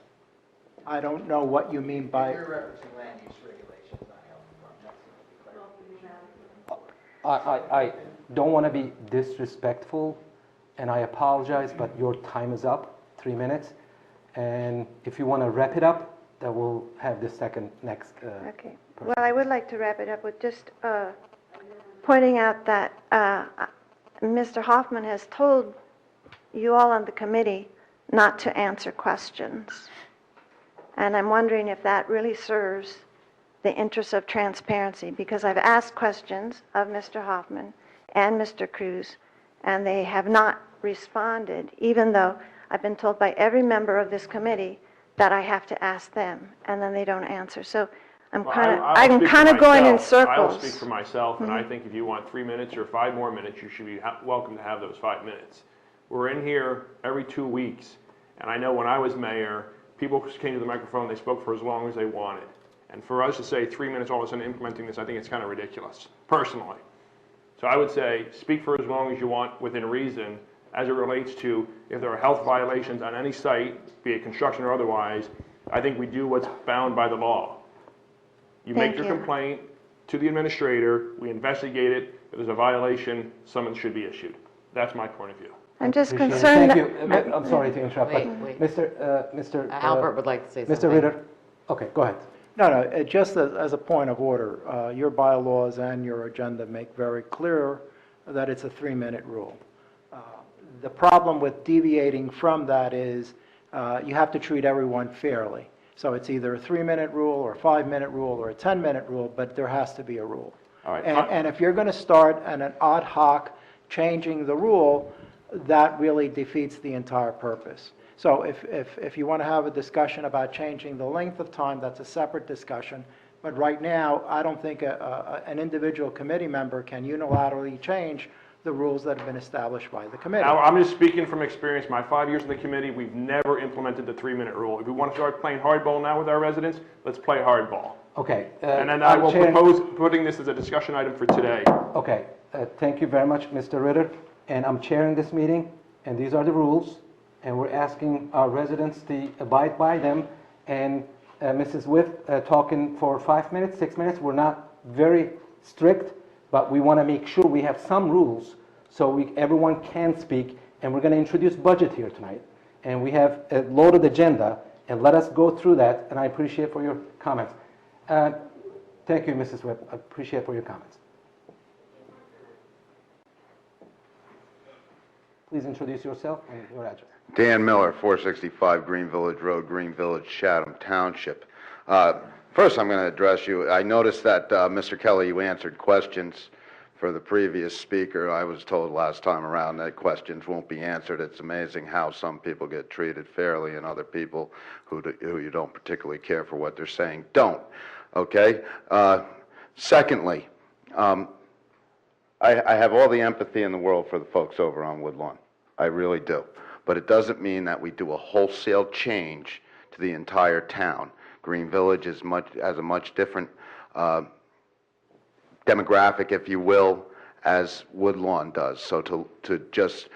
I don't know what you mean by, You're referencing land use regulations, not health department. I don't want to be disrespectful, and I apologize, but your time is up, 3 minutes. And if you want to wrap it up, then we'll have the next. Okay. Well, I would like to wrap it up with just pointing out that Mr. Hoffman has told you all on the committee not to answer questions. And I'm wondering if that really serves the interests of transparency, because I've asked questions of Mr. Hoffman and Mr. Cruz, and they have not responded, even though I've been told by every member of this committee that I have to ask them, and then they don't answer. So I'm kind of going in circles. I'll speak for myself, and I think if you want 3 minutes or 5 more minutes, you should be welcome to have those 5 minutes. We're in here every 2 weeks, and I know when I was mayor, people came to the microphone, they spoke for as long as they wanted. And for us to say 3 minutes all of a sudden implementing this, I think it's kind of ridiculous, personally. So I would say speak for as long as you want within reason as it relates to if there are health violations on any site, be it construction or otherwise. I think we do what's bound by the law. You make your complaint to the administrator, we investigate it. If there's a violation, summons should be issued. That's my point of view. I'm just Appreciate it. concerned Thank you. I'm sorry to interrupt, Wait. but Mr. Albert would like to say something. Mr. Ritter. Okay, go ahead. no, just as a point of order, your bylaws and your agenda make very clear that it's a 3-minute rule. The problem with deviating from that is you have to treat everyone fairly. So it's either a 3-minute rule or a 5-minute rule or a 10-minute rule, but there has to be a rule. All right. And if you're going to start an ad hoc changing the rule, that really defeats the entire purpose. So if you want to have a discussion about changing the length of time, that's a separate discussion. But right now, I don't think an individual committee member can unilaterally change the rules that have been established by the committee. Now, I'm just speaking from experience. My 5 years in the committee, we've never implemented the 3-minute rule. If we want to start playing hardball now with our residents, let's play hardball. Okay. And then I will propose putting this as a discussion item for today. Okay. Thank you very much, Mr. Ritter. And I'm chairing this meeting, and these are the rules, and we're asking our residents to abide by them. And Mrs. Witt talking for 5 minutes, 6 minutes. We're not very strict, but we want to make sure we have some rules so everyone can speak. And we're going to introduce budget here tonight. And we have a loaded agenda, and let us go through that, and I appreciate for your comments. Thank you, Mrs. Witt. I appreciate for your comments. Please introduce yourself and your address. Dan Miller, 465 Green Village Road, Green Village, Chatham Township. First, I'm going to address you. I noticed that, Mr. Kelly, you answered questions for the previous speaker. I was told last time around that questions won't be answered. It's amazing how some people get treated fairly and other people who you don't particularly care for what they're saying don't. Okay? Secondly, I have all the empathy in the world for the folks over on Woodlawn. I really do. But it doesn't mean that we do a wholesale change to the entire town. Green Village has a much different demographic, if you will, as Woodlawn does. So to just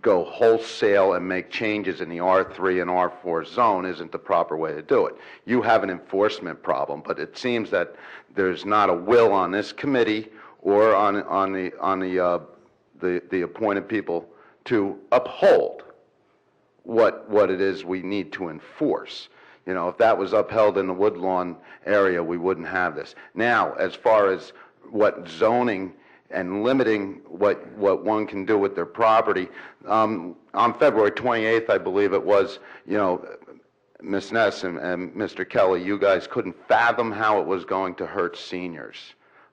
go wholesale and make changes in the R3 and R4 zone isn't the proper way to do it. You have an enforcement problem, but it seems that there's not a will on this committee or on the appointed people to uphold what it is we need to enforce. You know, if that was upheld in the Woodlawn area, we wouldn't have this. Now, as far as what zoning and limiting what one can do with their property, on February 28th, I believe it was, you know, Ms. Ness and Mr. Kelly, you guys couldn't fathom how it was going to hurt seniors,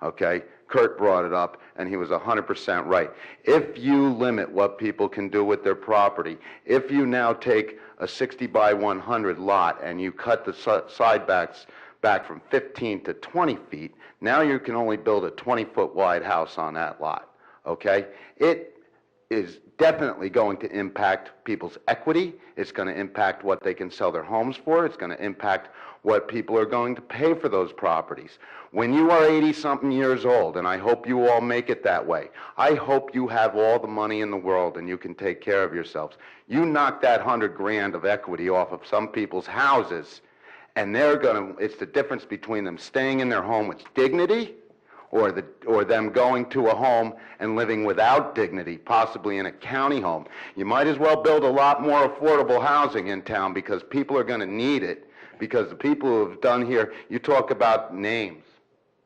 okay? Kurt brought it up, and he was 100% right. If you limit what people can do with their property, if you now take a 60 by 100 lot and you cut the side back from 15 to 20 feet, now you can only build a 20-foot wide house on that lot, okay? It is definitely going to impact people's equity. It's going to impact what they can sell their homes for. It's going to impact what people are going to pay for those properties. When you are 80-something years old, and I hope you all make it that way, I hope you have all the money in the world and you can take care of yourselves. You knock that 100 grand of equity off of some people's houses, and it's the difference between them staying in their home with dignity or them going to a home and living without dignity, possibly in a county home. You might as well build a lot more affordable housing in town because people are going to need it, because the people who have done here, you talk about names,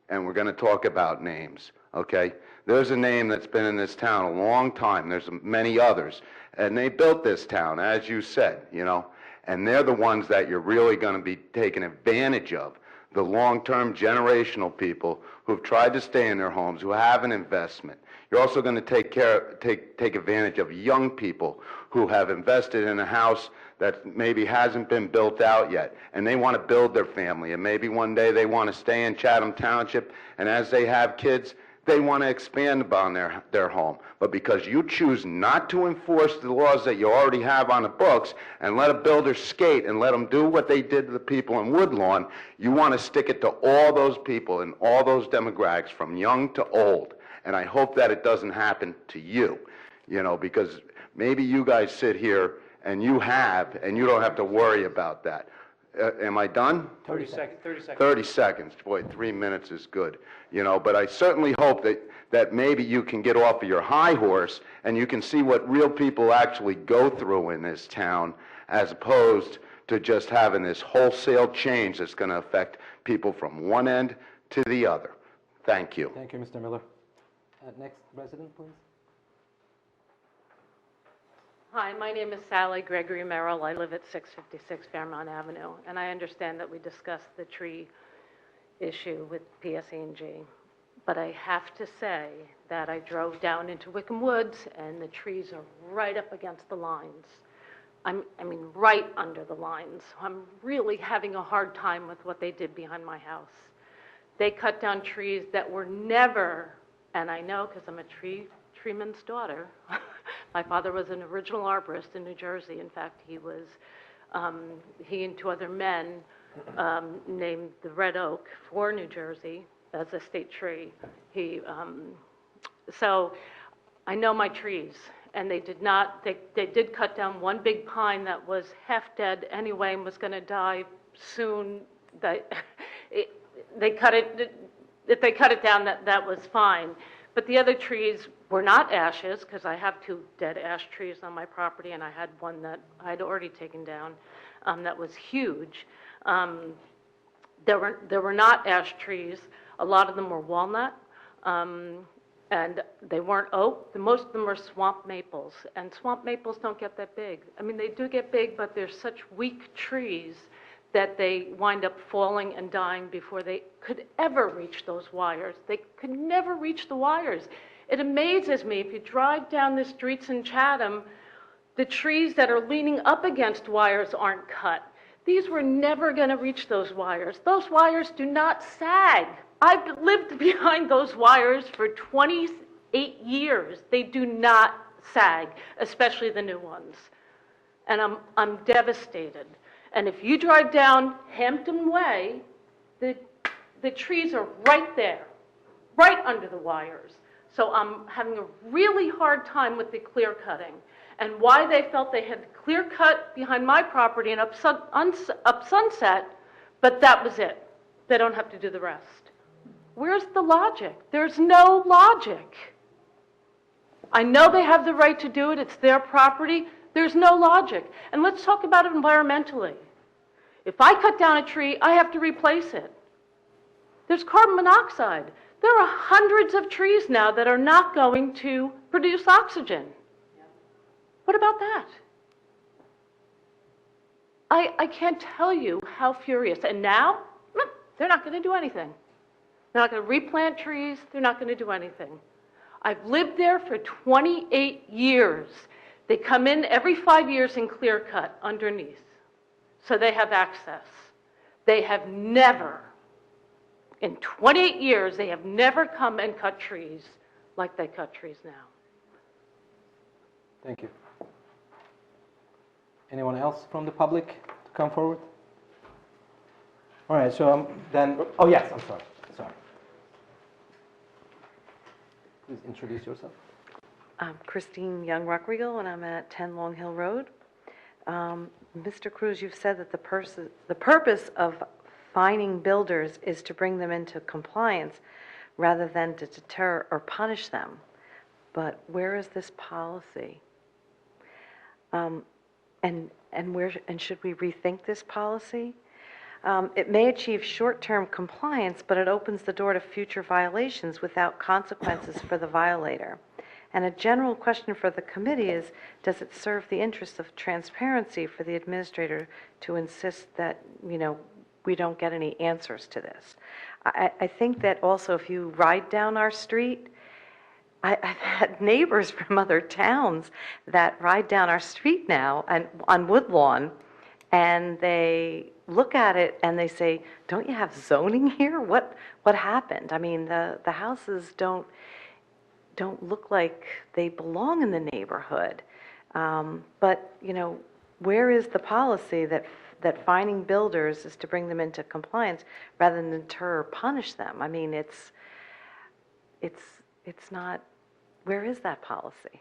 and we're going to talk about names, okay? There's a name that's been in this town a long time. There's many others, and they built this town, as you said, you know, and they're the ones that you're really going to be taking advantage of, the long-term generational people who've tried to stay in their homes, who have an investment. You're also going to take advantage of young people who have invested in a house that maybe hasn't been built out yet, and they want to build their family, and maybe one day they want to stay in Chatham Township, and as they have kids, they want to expand upon their home. But because you choose not to enforce the laws that you already have on the books and let a builder skate and let them do what they did to the people in Woodlawn, you want to stick it to all those people and all those demographics from young to old. And I hope that it doesn't happen to you, you know, because maybe you guys sit here and you don't have to worry about that. Am I done? 30 seconds. 30 seconds. 30 seconds. Boy, 3 minutes is good. You know, but I certainly hope that maybe you can get off of your high horse and you can see what real people actually go through in this town, as opposed to just having this wholesale change that's going to affect people from one end to the other. Thank you. Thank you, Mr. Miller. Next resident, please. Hi, my name is Sally Gregory Merrill. I live at 656 Fairmount Avenue, and I understand that we discussed the tree issue with PSE&G. But I have to say that I drove down into Wickham Woods, and the trees are right up against the lines. I mean, right under the lines. I'm really having a hard time with what they did behind my house. They cut down trees that were never, and I know because I'm a treeman's daughter. My father was an original arborist in New Jersey. In fact, he and two other men named the red oak for New Jersey as a state tree. So I know my trees, and they did cut down one big pine that was half dead anyway and was going to die soon. If they cut it down, that was fine. But the other trees were not ashes, because I have 2 dead ash trees on my property, and I had one that I had already taken down that was huge. There were not ash trees. A lot of them were walnut, and they weren't oak. Most of them are swamp maples, and swamp maples don't get that big. I mean, they do get big, but they're such weak trees that they wind up falling and dying before they could ever reach those wires. They could never reach the wires. It amazes me, if you drive down the streets in Chatham, the trees that are leaning up against wires aren't cut. These were never going to reach those wires. Those wires do not sag. I've lived behind those wires for 28 years. They do not sag, especially the new ones. And I'm devastated. And if you drive down Hampton Way, the trees are right there, right under the wires. So I'm having a really hard time with the clear cutting. And why they felt they had clear cut behind my property and up Sunset, but that was it. They don't have to do the rest. Where's the logic? There's no logic. I know they have the right to do it. It's their property. There's no logic. And let's talk about it environmentally. If I cut down a tree, I have to replace it. There's carbon monoxide. There are hundreds of trees now that are not going to produce oxygen. What about that? I can't tell you how furious. And now, they're not going to do anything. They're not going to replant trees. They're not going to do anything. I've lived there for 28 years. They come in every 5 years and clear cut underneath. So they have access. They have never, in 28 years, they have never come and cut trees like they cut trees now. Thank you. Anyone else from the public to come forward? All right, so then, oh yes, I'm sorry. Please introduce yourself. I'm Christine Young-Ruckriegel, and I'm at 10 Long Hill Road. Mr. Cruz, you've said that the purpose of fining builders is to bring them into compliance rather than to deter or punish them. But where is this policy? And should we rethink this policy? It may achieve short-term compliance, but it opens the door to future violations without consequences for the violator. And a general question for the committee is, does it serve the interests of transparency for the administrator to insist that, we don't get any answers to this? I think that also if you ride down our street, I've had neighbors from other towns that ride down our street now and on Woodlawn, and they look at it and they say, "Don't you have zoning here? What happened?" I mean, the houses don't look like they belong in the neighborhood. But where is the policy that fining builders is to bring them into compliance rather than deter or punish them? I mean, it's not. Where is that policy?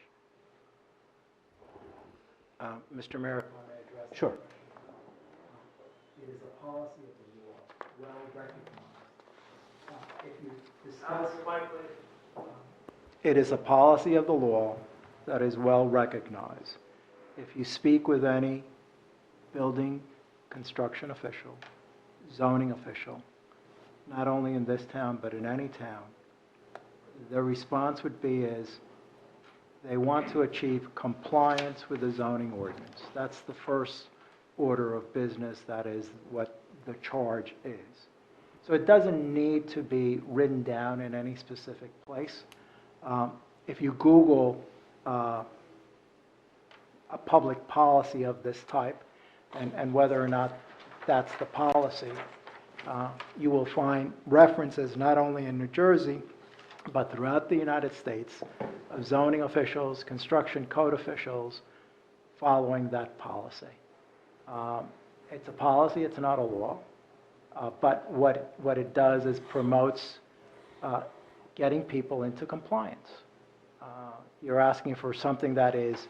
Mr. Mayor, if I may address. Sure. It is a policy of the law, well recognized. If you discuss, it is a policy of the law that is well recognized. If you speak with any building construction official, zoning official, not only in this town but in any town, their response would be they want to achieve compliance with the zoning ordinance. That's the first order of business. That is what the charge is. So it doesn't need to be written down in any specific place. If you Google a public policy of this type and whether or not that's the policy, you will find references not only in New Jersey, but throughout the United States of zoning officials, construction code officials following that policy. It's a policy, it's not a law, but what it does is promotes getting people into compliance. You're asking for something that is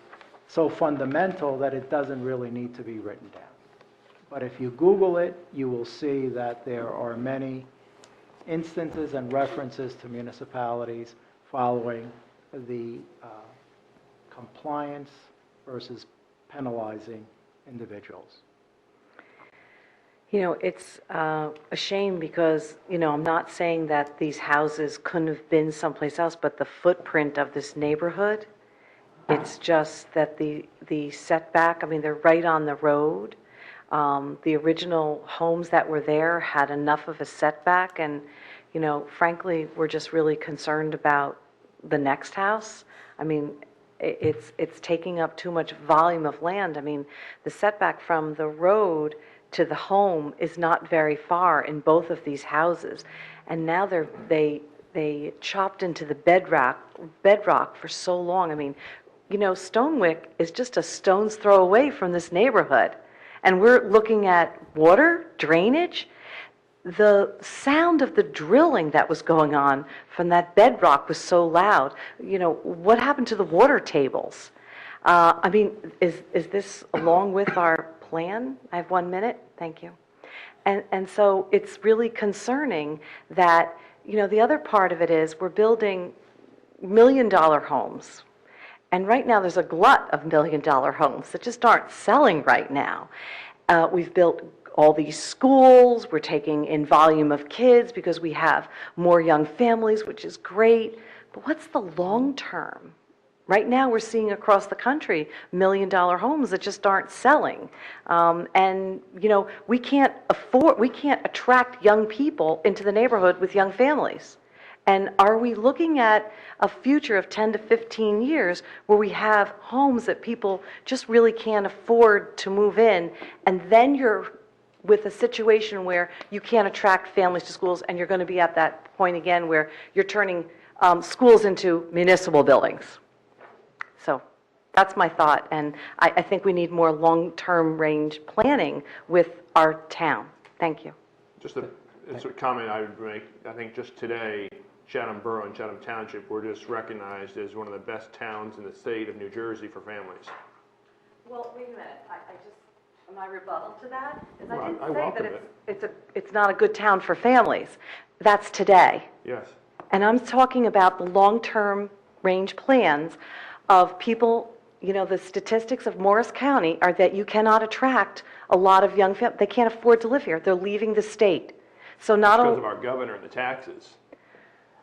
so fundamental that it doesn't really need to be written down. But if you Google it, you will see that there are many instances and references to municipalities following the compliance versus penalizing individuals. It's a shame because, I'm not saying that these houses couldn't have been someplace else, but the footprint of this neighborhood, it's just that the setback, they're right on the road. The original homes that were there had enough of a setback, and, frankly, we're just really concerned about the next house. I mean, it's taking up too much volume of land. I mean, the setback from the road to the home is not very far in both of these houses. And now they chopped into the bedrock for so long. I mean, Stonewick is just a stone's throw away from this neighborhood. And we're looking at water, drainage. The sound of the drilling that was going on from that bedrock was so loud. What happened to the water tables? I mean, is this along with our plan? I have 1 minute. Thank you. And so it's really concerning that, the other part of it is we're building $1 million homes. And right now there's a glut of $1 million homes that just aren't selling right now. We've built all these schools. We're taking in volume of kids because we have more young families, which is great. But what's the long term? Right now we're seeing across the country $1 million homes that just aren't selling. And, we can't attract young people into the neighborhood with young families. And are we looking at a future of 10 to 15 years where we have homes that people just really can't afford to move in, and then you're with a situation where you can't attract families to schools, and you're going to be at that point again where you're turning schools into municipal buildings? So that's my thought, and I think we need more long-term range planning with our town. Thank you. Just a comment I would make. I think just today, Chatham Borough and Chatham Township were just recognized as one of the best towns in the state of New Jersey for families. Well, wait a minute. My rebuttal to that is Well, I didn't I say welcome that it's not a good town for families. That's today. Yes. And I'm talking about the long-term range plans of people. The statistics of Morris County are that you cannot attract a lot of young families. They can't afford to live here. They're leaving the state. So not Because only of our governor and the taxes.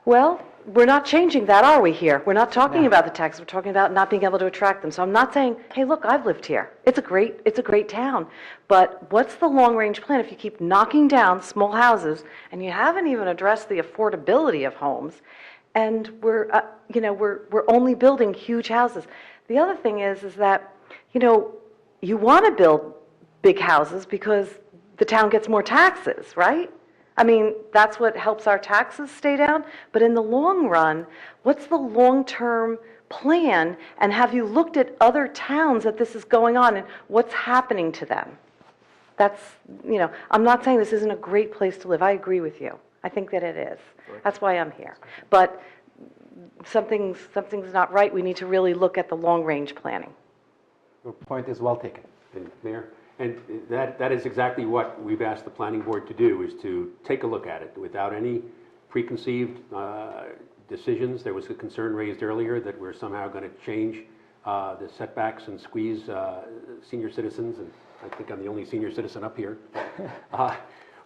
Well, we're not changing that, are we, here? We're not talking about the taxes. We're talking about not being able to attract them. So I'm not saying, hey, look, I've lived here. It's a great town. But what's the long-range plan if you keep knocking down small houses and you haven't even addressed the affordability of homes, and we're only building huge houses? The other thing is that, you want to build big houses because the town gets more taxes, right? I mean, that's what helps our taxes stay down. But in the long run, what's the long-term plan? And have you looked at other towns that this is going on and what's happening to them? That's, I'm not saying this isn't a great place to live. I agree with you. I think that it is. That's why I'm here. But something's not right. We need to really look at the long-range planning. Your point is well taken. And Mayor, and that is exactly what we've asked the planning board to do, is to take a look at it without any preconceived decisions. There was a concern raised earlier that we're somehow going to change the setbacks and squeeze senior citizens, and I think I'm the only senior citizen up here.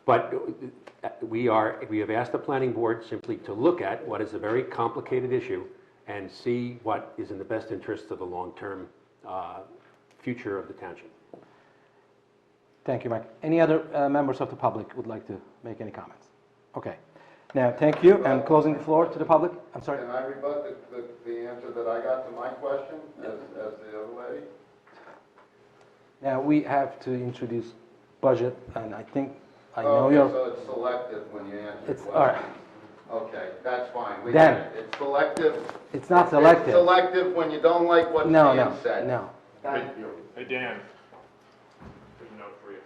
But we have asked the planning board simply to look at what is a very complicated issue and see what is in the best interest of the long-term future of the township. Thank you, Mike. Any other members of the public would like to make any comments? Okay. Now, thank you, and closing the floor to the public. I'm sorry. Can I rebut the answer that I got to my question as the other lady? Now, we have to introduce budget, and I think I know your... So it's selective when you answer It's, questions. all right. Okay, that's fine. We Then- get it. It's selective. It's not selective. It's selective when you don't like what's No, being no, said. no. Thank you. Hey, Dan, there's a note for you.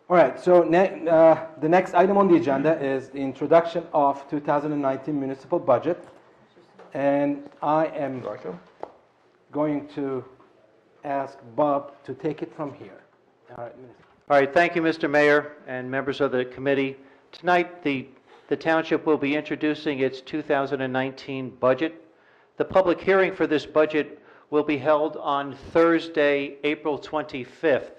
All right, so the next item on the agenda is the introduction of 2019 municipal budget. And I am going to ask Bob to take it from here. All right, Minister. All right, thank you, Mr. Mayor and members of the committee. Tonight, the township will be introducing its 2019 budget. The public hearing for this budget will be held on Thursday, April 25th.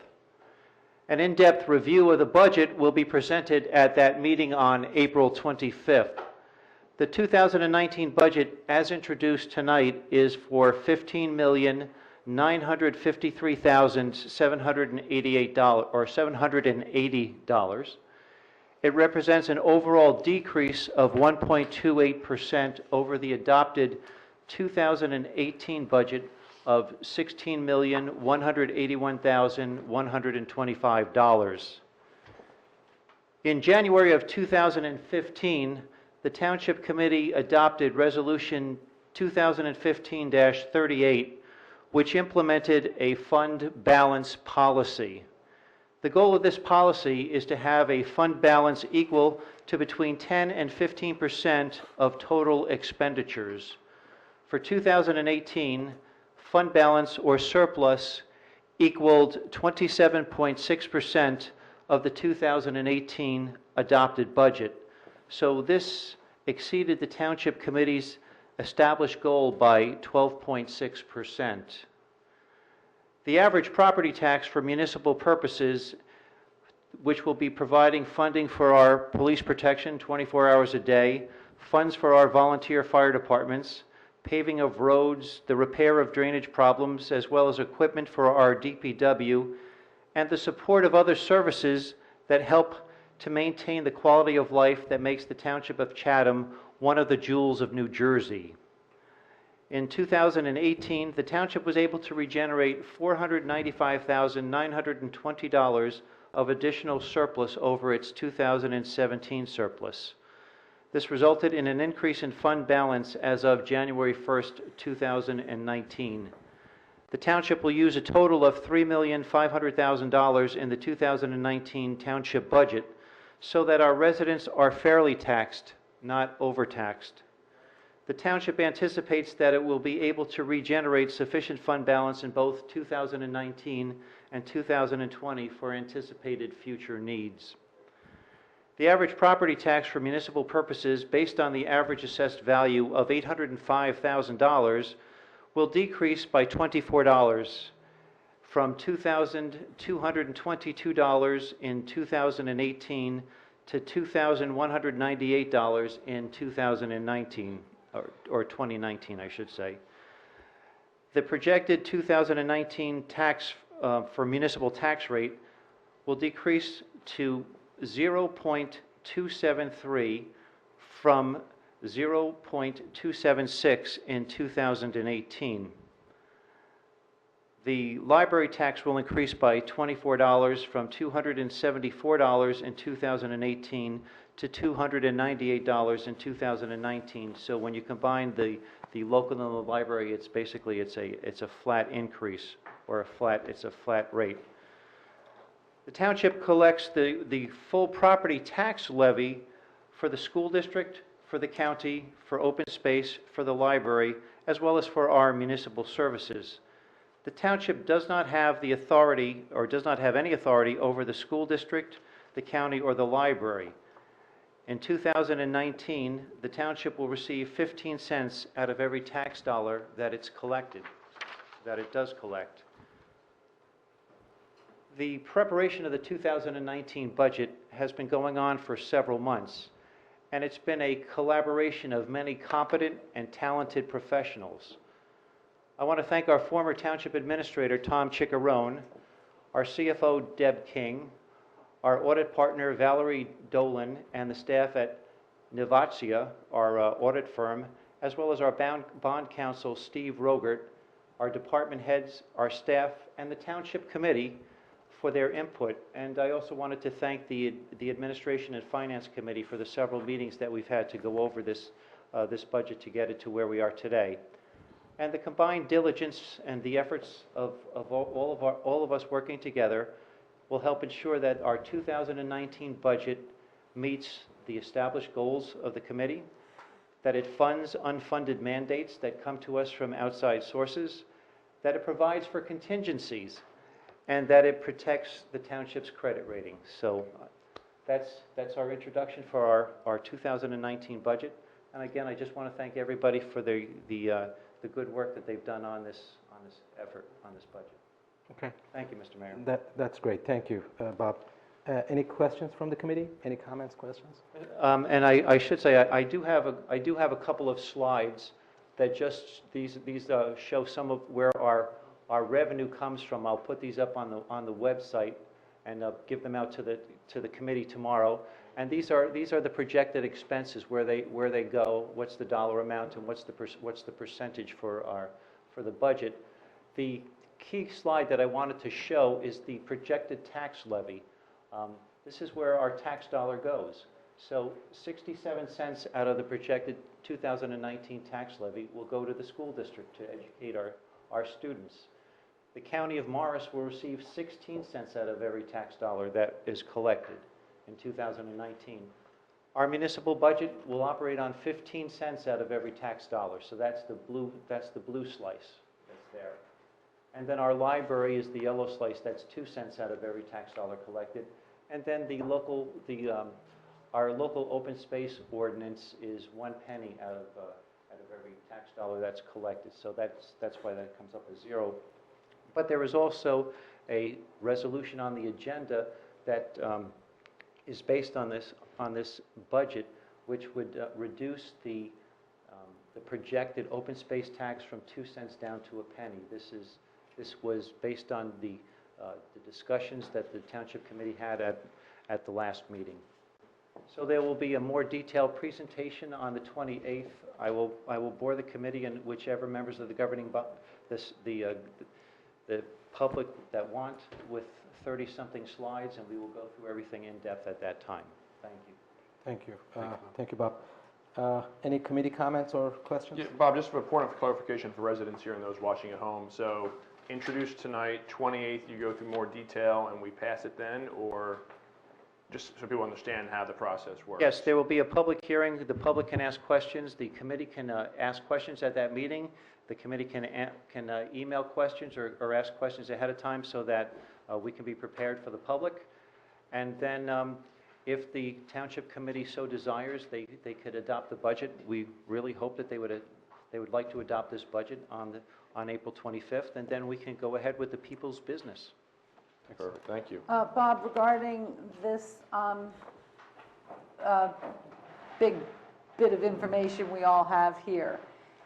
An in-depth review of the budget will be presented at that meeting on April 25th. The 2019 budget, as introduced tonight, is for $15,953,788 or $780. It represents an overall decrease of 1.28% over the adopted 2018 budget of $16,181,125. In January of 2015, the Township Committee adopted Resolution 2015-38, which implemented a fund balance policy. The goal of this policy is to have a fund balance equal to between 10 and 15% of total expenditures. For 2018, fund balance or surplus equaled 27.6% of the 2018 adopted budget. So this exceeded the Township Committee's established goal by 12.6%. The average property tax for municipal purposes, which will be providing funding for our police protection 24 hours a day, funds for our volunteer fire departments, paving of roads, the repair of drainage problems, as well as equipment for our DPW, and the support of other services that help to maintain the quality of life that makes the Township of Chatham one of the jewels of New Jersey. In 2018, the Township was able to regenerate $495,920 of additional surplus over its 2017 surplus. This resulted in an increase in fund balance as of January 1st, 2019. The Township will use a total of $3,500,000 in the 2019 Township budget so that our residents are fairly taxed, not overtaxed. The Township anticipates that it will be able to regenerate sufficient fund balance in both 2019 and 2020 for anticipated future needs. The average property tax for municipal purposes, based on the average assessed value of $805,000, will decrease by $24 from $2,222 in 2018 to $2,198 in 2019, or 2019, I should say. The projected 2019 tax for municipal tax rate will decrease to 0.273 from 0.276 in 2018. The library tax will increase by $24 from $274 in 2018 to $298 in 2019. So when you combine the local and the library, it's basically it's a flat increase, or it's a flat rate. The Township collects the full property tax levy for the school district, for the county, for open space, for the library, as well as for our municipal services. The Township does not have the authority, or does not have any authority, over the school district, the county, or the library. In 2019, the Township will receive 15 cents out of every tax dollar that it does collect. The preparation of the 2019 budget has been going on for several months, and it's been a collaboration of many competent and talented professionals. I want to thank our former Township Administrator, Tom Ciccarone, our CFO, Deb King, our audit partner, Valerie Dolan, and the staff at Nivatsia, our audit firm, as well as our bond counsel, Steve Rogert, our department heads, our staff, and the Township Committee for their input. And I also wanted to thank the Administration and Finance Committee for the several meetings that we've had to go over this budget to get it to where we are today. And the combined diligence and the efforts of all of us working together will help ensure that our 2019 budget meets the established goals of the committee, that it funds unfunded mandates that come to us from outside sources, that it provides for contingencies, and that it protects the Township's credit rating. So that's our introduction for our 2019 budget. And again, I just want to thank everybody for the good work that they've done on this effort, on this budget. Okay. Thank you, Mr. Mayor. That's great. Thank you, Bob. Any questions from the committee? Any comments, questions? And I should say, I do have a couple of slides that just, these show some of where our revenue comes from. I'll put these up on the website and give them out to the committee tomorrow. And these are the projected expenses, where they go, what's the dollar amount, and what's the percentage for the budget. The key slide that I wanted to show is the projected tax levy. This is where our tax dollar goes. So 67 cents out of the projected 2019 tax levy will go to the school district to educate our students. The county of Morris will receive 16 cents out of every tax dollar that is collected in 2019. Our municipal budget will operate on 15 cents out of every tax dollar. So that's the blue slice that's there. And then our library is the yellow slice. That's 2 cents out of every tax dollar collected. And then our local open space ordinance is 1 penny out of every tax dollar that's collected. So that's why that comes up as 0. But there is also a resolution on the agenda that is based on this budget, which would reduce the projected open space tax from 2 cents down to 1 penny. This was based on the discussions that the Township Committee had at the last meeting. So there will be a more detailed presentation on the 28th. I will bore the committee and whichever members of the governing the public that want with 30-something slides, and we will go through everything in depth at that time. Thank you. Thank you. Thank you, Bob. Any committee comments or questions? Yeah, Bob, just a point of clarification for residents here and those watching at home. So introduced tonight, 28th, you go through more detail and we pass it then, or just so people understand how the process works? Yes, there will be a public hearing. The public can ask questions. The committee can ask questions at that meeting. The committee can email questions or ask questions ahead of time so that we can be prepared for the public. And then if the Township Committee so desires, they could adopt the budget. We really hope that they would like to adopt this budget on April 25th, and then we can go ahead with the people's business. Perfect, thank you. Bob, regarding this big bit of information we all have here,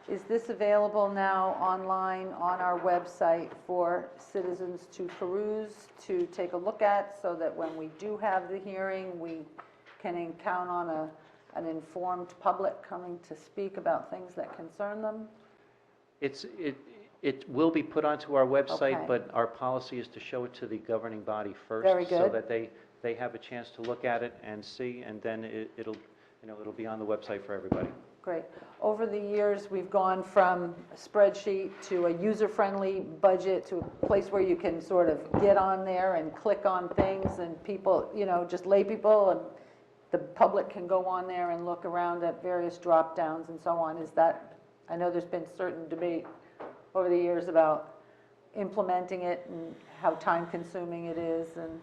is this available now online on our website for citizens to peruse, to take a look at, so that when we do have the hearing, we can count on an informed public coming to speak about things that concern them? It will be put onto our website, Okay. but our policy is to show it to the governing body first. Very So good. that they have a chance to look at it and see, and then it'll be on the website for everybody. Great. Over the years, we've gone from a spreadsheet to a user-friendly budget to a place where you can sort of get on there and click on things, and people, just lay people and the public can go on there and look around at various drop-downs and so on. I know there's been certain debate over the years about implementing it and how time-consuming it is, and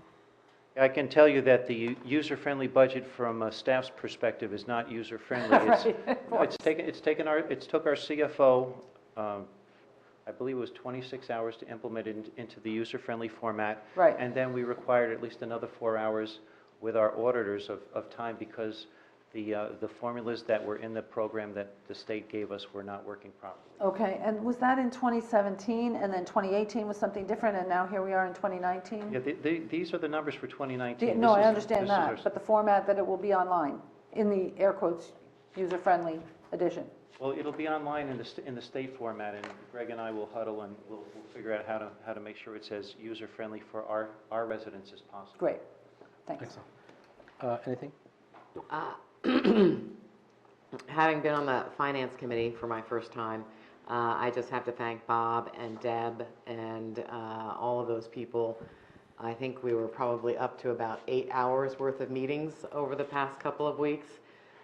I can tell you that the user-friendly budget from a staff's perspective is not user-friendly. It took our CFO, I believe it was 26 hours to implement it into the user-friendly format. Right. And then we required at least another 4 hours with our auditors of time, because the formulas that were in the program that the state gave us were not working properly. Okay, and was that in 2017, and then 2018 was something different, and now here we are in 2019? Yeah, these are the numbers for 2019. No, I This understand is that, but the format that it will be online, in the air quotes, user-friendly edition. Well, it'll be online in the state format, and Greg and I will huddle and we'll figure out how to make sure it's as user-friendly for our residents as possible. Great, thanks. Anything? Having been on the Finance Committee for my first time, I just have to thank Bob and Deb and all of those people. I think we were probably up to about 8 hours worth of meetings over the past couple of weeks.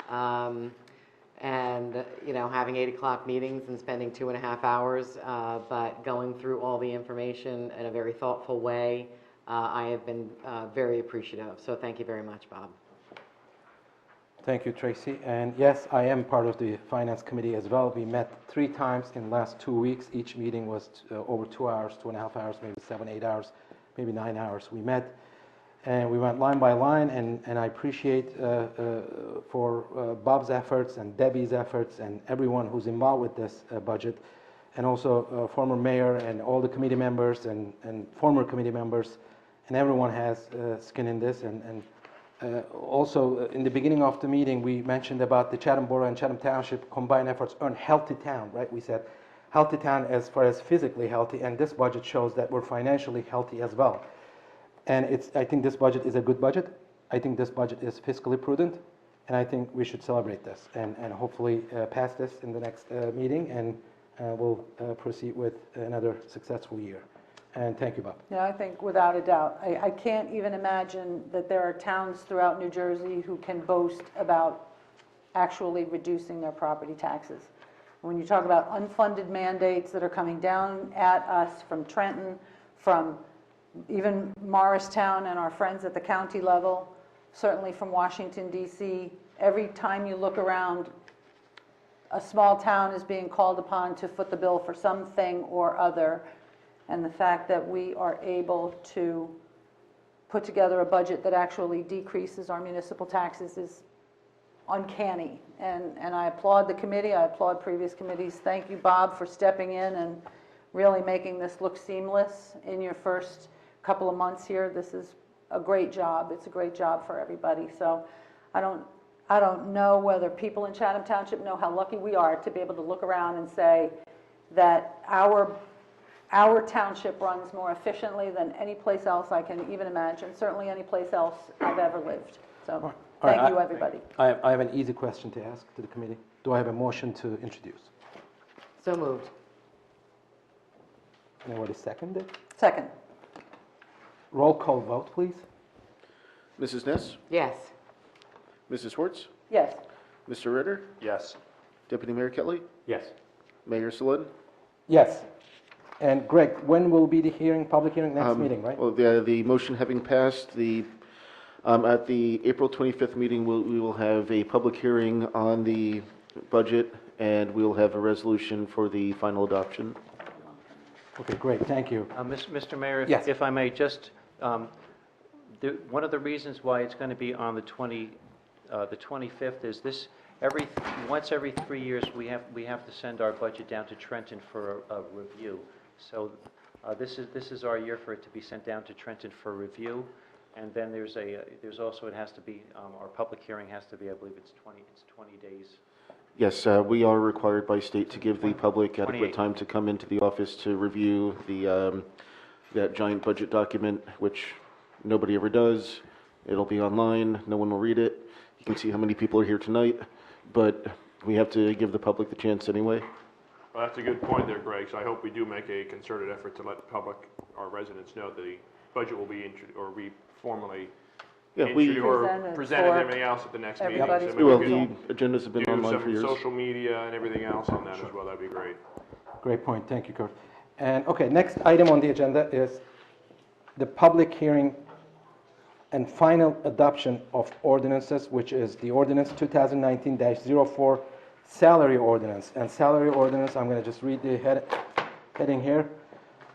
And, having 8 o'clock meetings and spending 2.5 hours, but going through all the information in a very thoughtful way, I have been very appreciative. So thank you very much, Bob. Thank you, Tracy. And yes, I am part of the Finance Committee as well. We met 3 times in the last 2 weeks. Each meeting was over 2 hours, 2.5 hours, maybe 7, 8 hours, maybe 9 hours we met. And we went line by line, and I appreciate for Bob's efforts and Debbie's efforts and everyone who's involved with this budget, and also former mayor and all the committee members and former committee members, and everyone has skin in this. And also, in the beginning of the meeting, we mentioned about the Chatham Borough and Chatham Township combined efforts earn healthy town, right? We said healthy town as far as physically healthy, and this budget shows that we're financially healthy as well. And I think this budget is a good budget. I think this budget is fiscally prudent, and I think we should celebrate this and hopefully pass this in the next meeting, and we'll proceed with another successful year. And thank you, Bob. Yeah, I think without a doubt. I can't even imagine that there are towns throughout New Jersey who can boast about actually reducing their property taxes. When you talk about unfunded mandates that are coming down at us from Trenton, from even Morristown and our friends at the county level, certainly from Washington, D.C., every time you look around, a small town is being called upon to foot the bill for something or other. And the fact that we are able to put together a budget that actually decreases our municipal taxes is uncanny. And I applaud the committee. I applaud previous committees. Thank you, Bob, for stepping in and really making this look seamless in your first couple of months here. This is a great job. It's a great job for everybody. So I don't know whether people in Chatham Township know how lucky we are to be able to look around and say that our township runs more efficiently than any place else I can even imagine, certainly any place else I've ever lived. So thank you, everybody. I have an easy question to ask to the committee. Do I have a motion to introduce? So moved. Anybody second it? Second. Roll call vote, please. Mrs. Ness? Yes. Mrs. Schwartz? Yes. Mr. Ritter? Yes. Deputy Mayor Kelly? Yes. Mayor Salin? Yes. And Greg, when will be the hearing, public hearing, next meeting, right? Well, the motion having passed, at the April 25th meeting, we will have a public hearing on the budget, and we'll have a resolution for the final adoption. Okay, great, thank you. Mr. Mayor, Yes. if I may, just, one of the reasons why it's going to be on the 25th is this, once every 3 years, we have to send our budget down to Trenton for a review. So this is our year for it to be sent down to Trenton for review. And then there's also, it has to be, our public hearing has to be, I believe it's 20 days. Yes, we are required by state to give the public adequate 28. time to come into the office to review that giant budget document, which nobody ever does. It'll be online, no one will read it. You can see how many people are here tonight, but we have to give the public the chance anyway. Well, that's a good point there, Greg. So I hope we do make a concerted effort to let the public, our residents, know that the budget will be formally presented and everything else at the next meeting. Everybody's So Well, maybe we the agendas have been could online do for some years. social media and everything else on that as well. That'd be great. Great point, thank you, Kurt. And okay, next item on the agenda is the public hearing and final adoption of ordinances, which is the ordinance 2019-04 salary ordinance. And salary ordinance, I'm going to just read the heading here.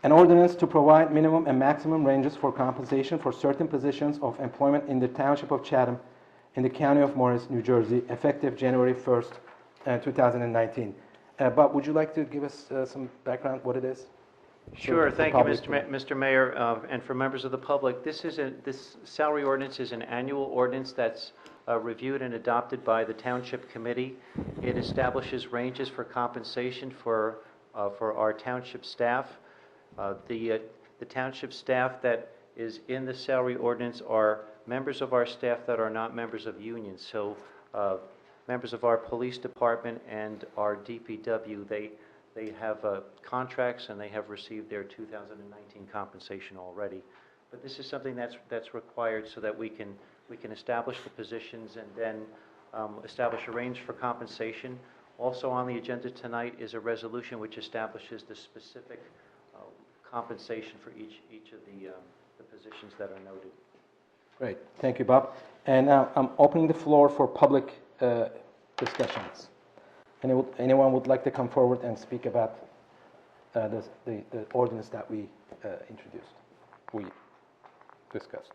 An ordinance to provide minimum and maximum ranges for compensation for certain positions of employment in the Township of Chatham in the County of Morris, New Jersey, effective January 1st, 2019. Bob, would you like to give us some background, what it is? Sure, For thank you, public. Mr. Mayor, and for members of the public. This salary ordinance is an annual ordinance that's reviewed and adopted by the Township Committee. It establishes ranges for compensation for our township staff. The township staff that is in the salary ordinance are members of our staff that are not members of unions. So members of our police department and our DPW, they have contracts and they have received their 2019 compensation already. But this is something that's required so that we can establish the positions and then establish a range for compensation. Also on the agenda tonight is a resolution which establishes the specific compensation for each of the positions that are noted. Great, thank you, Bob. And now I'm opening the floor for public discussions. Anyone would like to come forward and speak about the ordinance that we introduced, we discussed?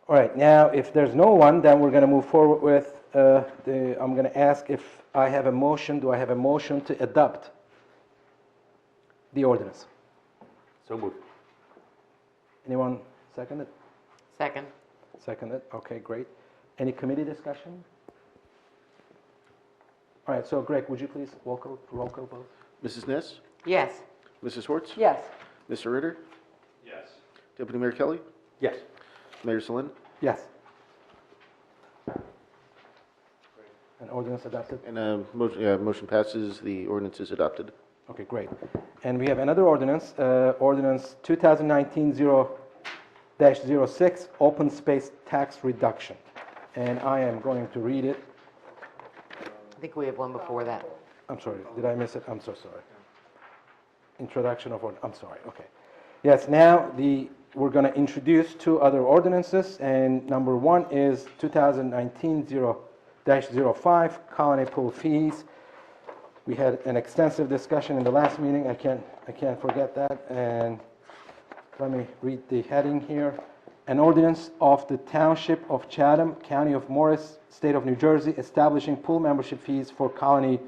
All right, now, if there's no one, then we're going to move forward with I'm going to ask if I have a motion. Do I have a motion to adopt the ordinance? So moved. Anyone second it? Second. Second it, okay, great. Any committee discussion? All right, so Greg, would you please roll call vote? Mrs. Ness? Yes. Mrs. Schwartz? Yes. Mr. Ritter? Yes. Deputy Mayor Kelly? Yes. Mayor Selin? Yes. An ordinance adopted? And motion passes. The ordinance is adopted. Okay, great. And we have another ordinance, ordinance 2019-0-06, open space tax reduction. And I am going to read it. I think we have one before that. I'm sorry, did I miss it? I'm so sorry. Introduction of, I'm sorry, okay. Yes, now we're going to introduce two other ordinances, and number one is 2019-0-05, colony pool fees. We had an extensive discussion in the last meeting. I can't forget that. And let me read the heading here. An ordinance of the Township of Chatham, County of Morris, State of New Jersey, establishing pool membership fees for Colony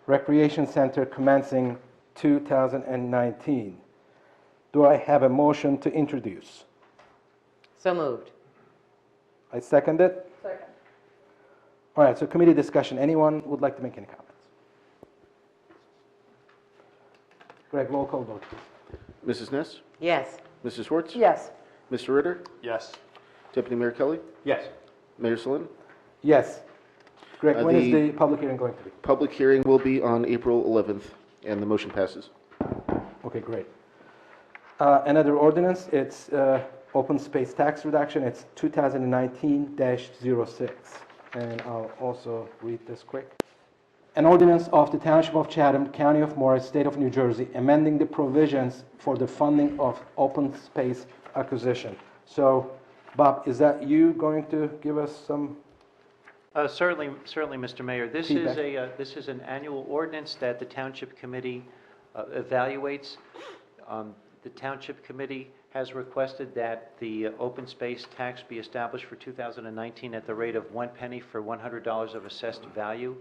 Recreation Center commencing 2019. Do I have a motion to introduce? So moved. I second it. Second. All right, so committee discussion. Anyone would like to make any comments? Greg, roll call vote, please. Mrs. Ness? Yes. Mrs. Schwartz? Yes. Mr. Ritter? Yes. Deputy Mayor Kelly? Yes. Mayor Selin? Yes. Greg, when is the the public hearing going to be? Public hearing will be on April 11th, and the motion passes. Okay, great. Another ordinance, it's open space tax reduction. It's 2019-06. And I'll also read this quick. An ordinance of the Township of Chatham, County of Morris, State of New Jersey, amending the provisions for the funding of open space acquisition. So, Bob, is that you going to give us some? Certainly, Mr. Mayor. This Feedback. this is an annual ordinance that the Township Committee evaluates. The Township Committee has requested that the open space tax be established for 2019 at the rate of 1 penny for $100 of assessed value.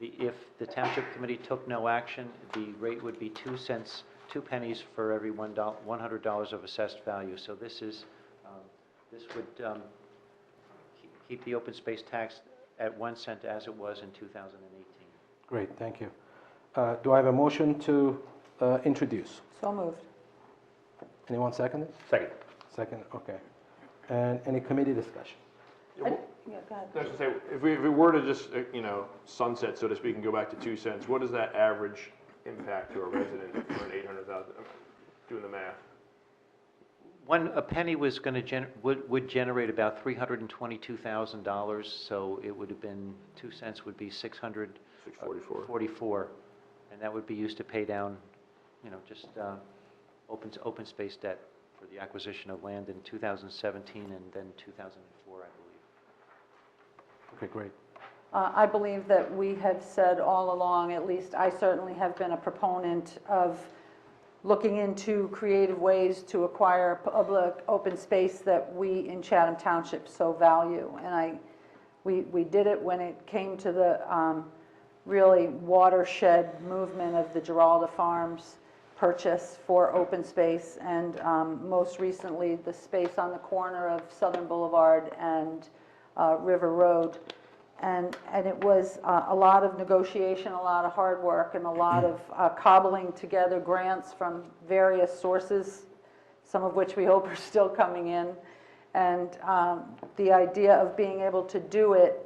If the Township Committee took no action, the rate would be 2 pennies for every $100 of assessed value. So this would keep the open space tax at 1 cent as it was in 2018. Great, thank you. Do I have a motion to introduce? So moved. Anyone second it? Second. Second, okay. And any committee discussion? Yeah, go ahead. I was going to say, if we were to just, sunset, so to speak, and go back to 2 cents, what is that average impact to a resident for an 800,000, doing the math? A penny was would generate about $322,000, so it would have been 2 cents would be 644, and that would be used to pay down, just open space debt for the acquisition of land in 2017 and then 2004, I believe. Okay, great. I believe that we have said all along, at least I certainly have been a proponent of looking into creative ways to acquire public open space that we in Chatham Township so value. And we did it when it came to the really watershed movement of the Giralda Farms purchase for open space, and most recently the space on the corner of Southern Boulevard and River Road. And it was a lot of negotiation, a lot of hard work, and a lot of cobbling together grants from various sources, some of which we hope are still coming in. And the idea of being able to do it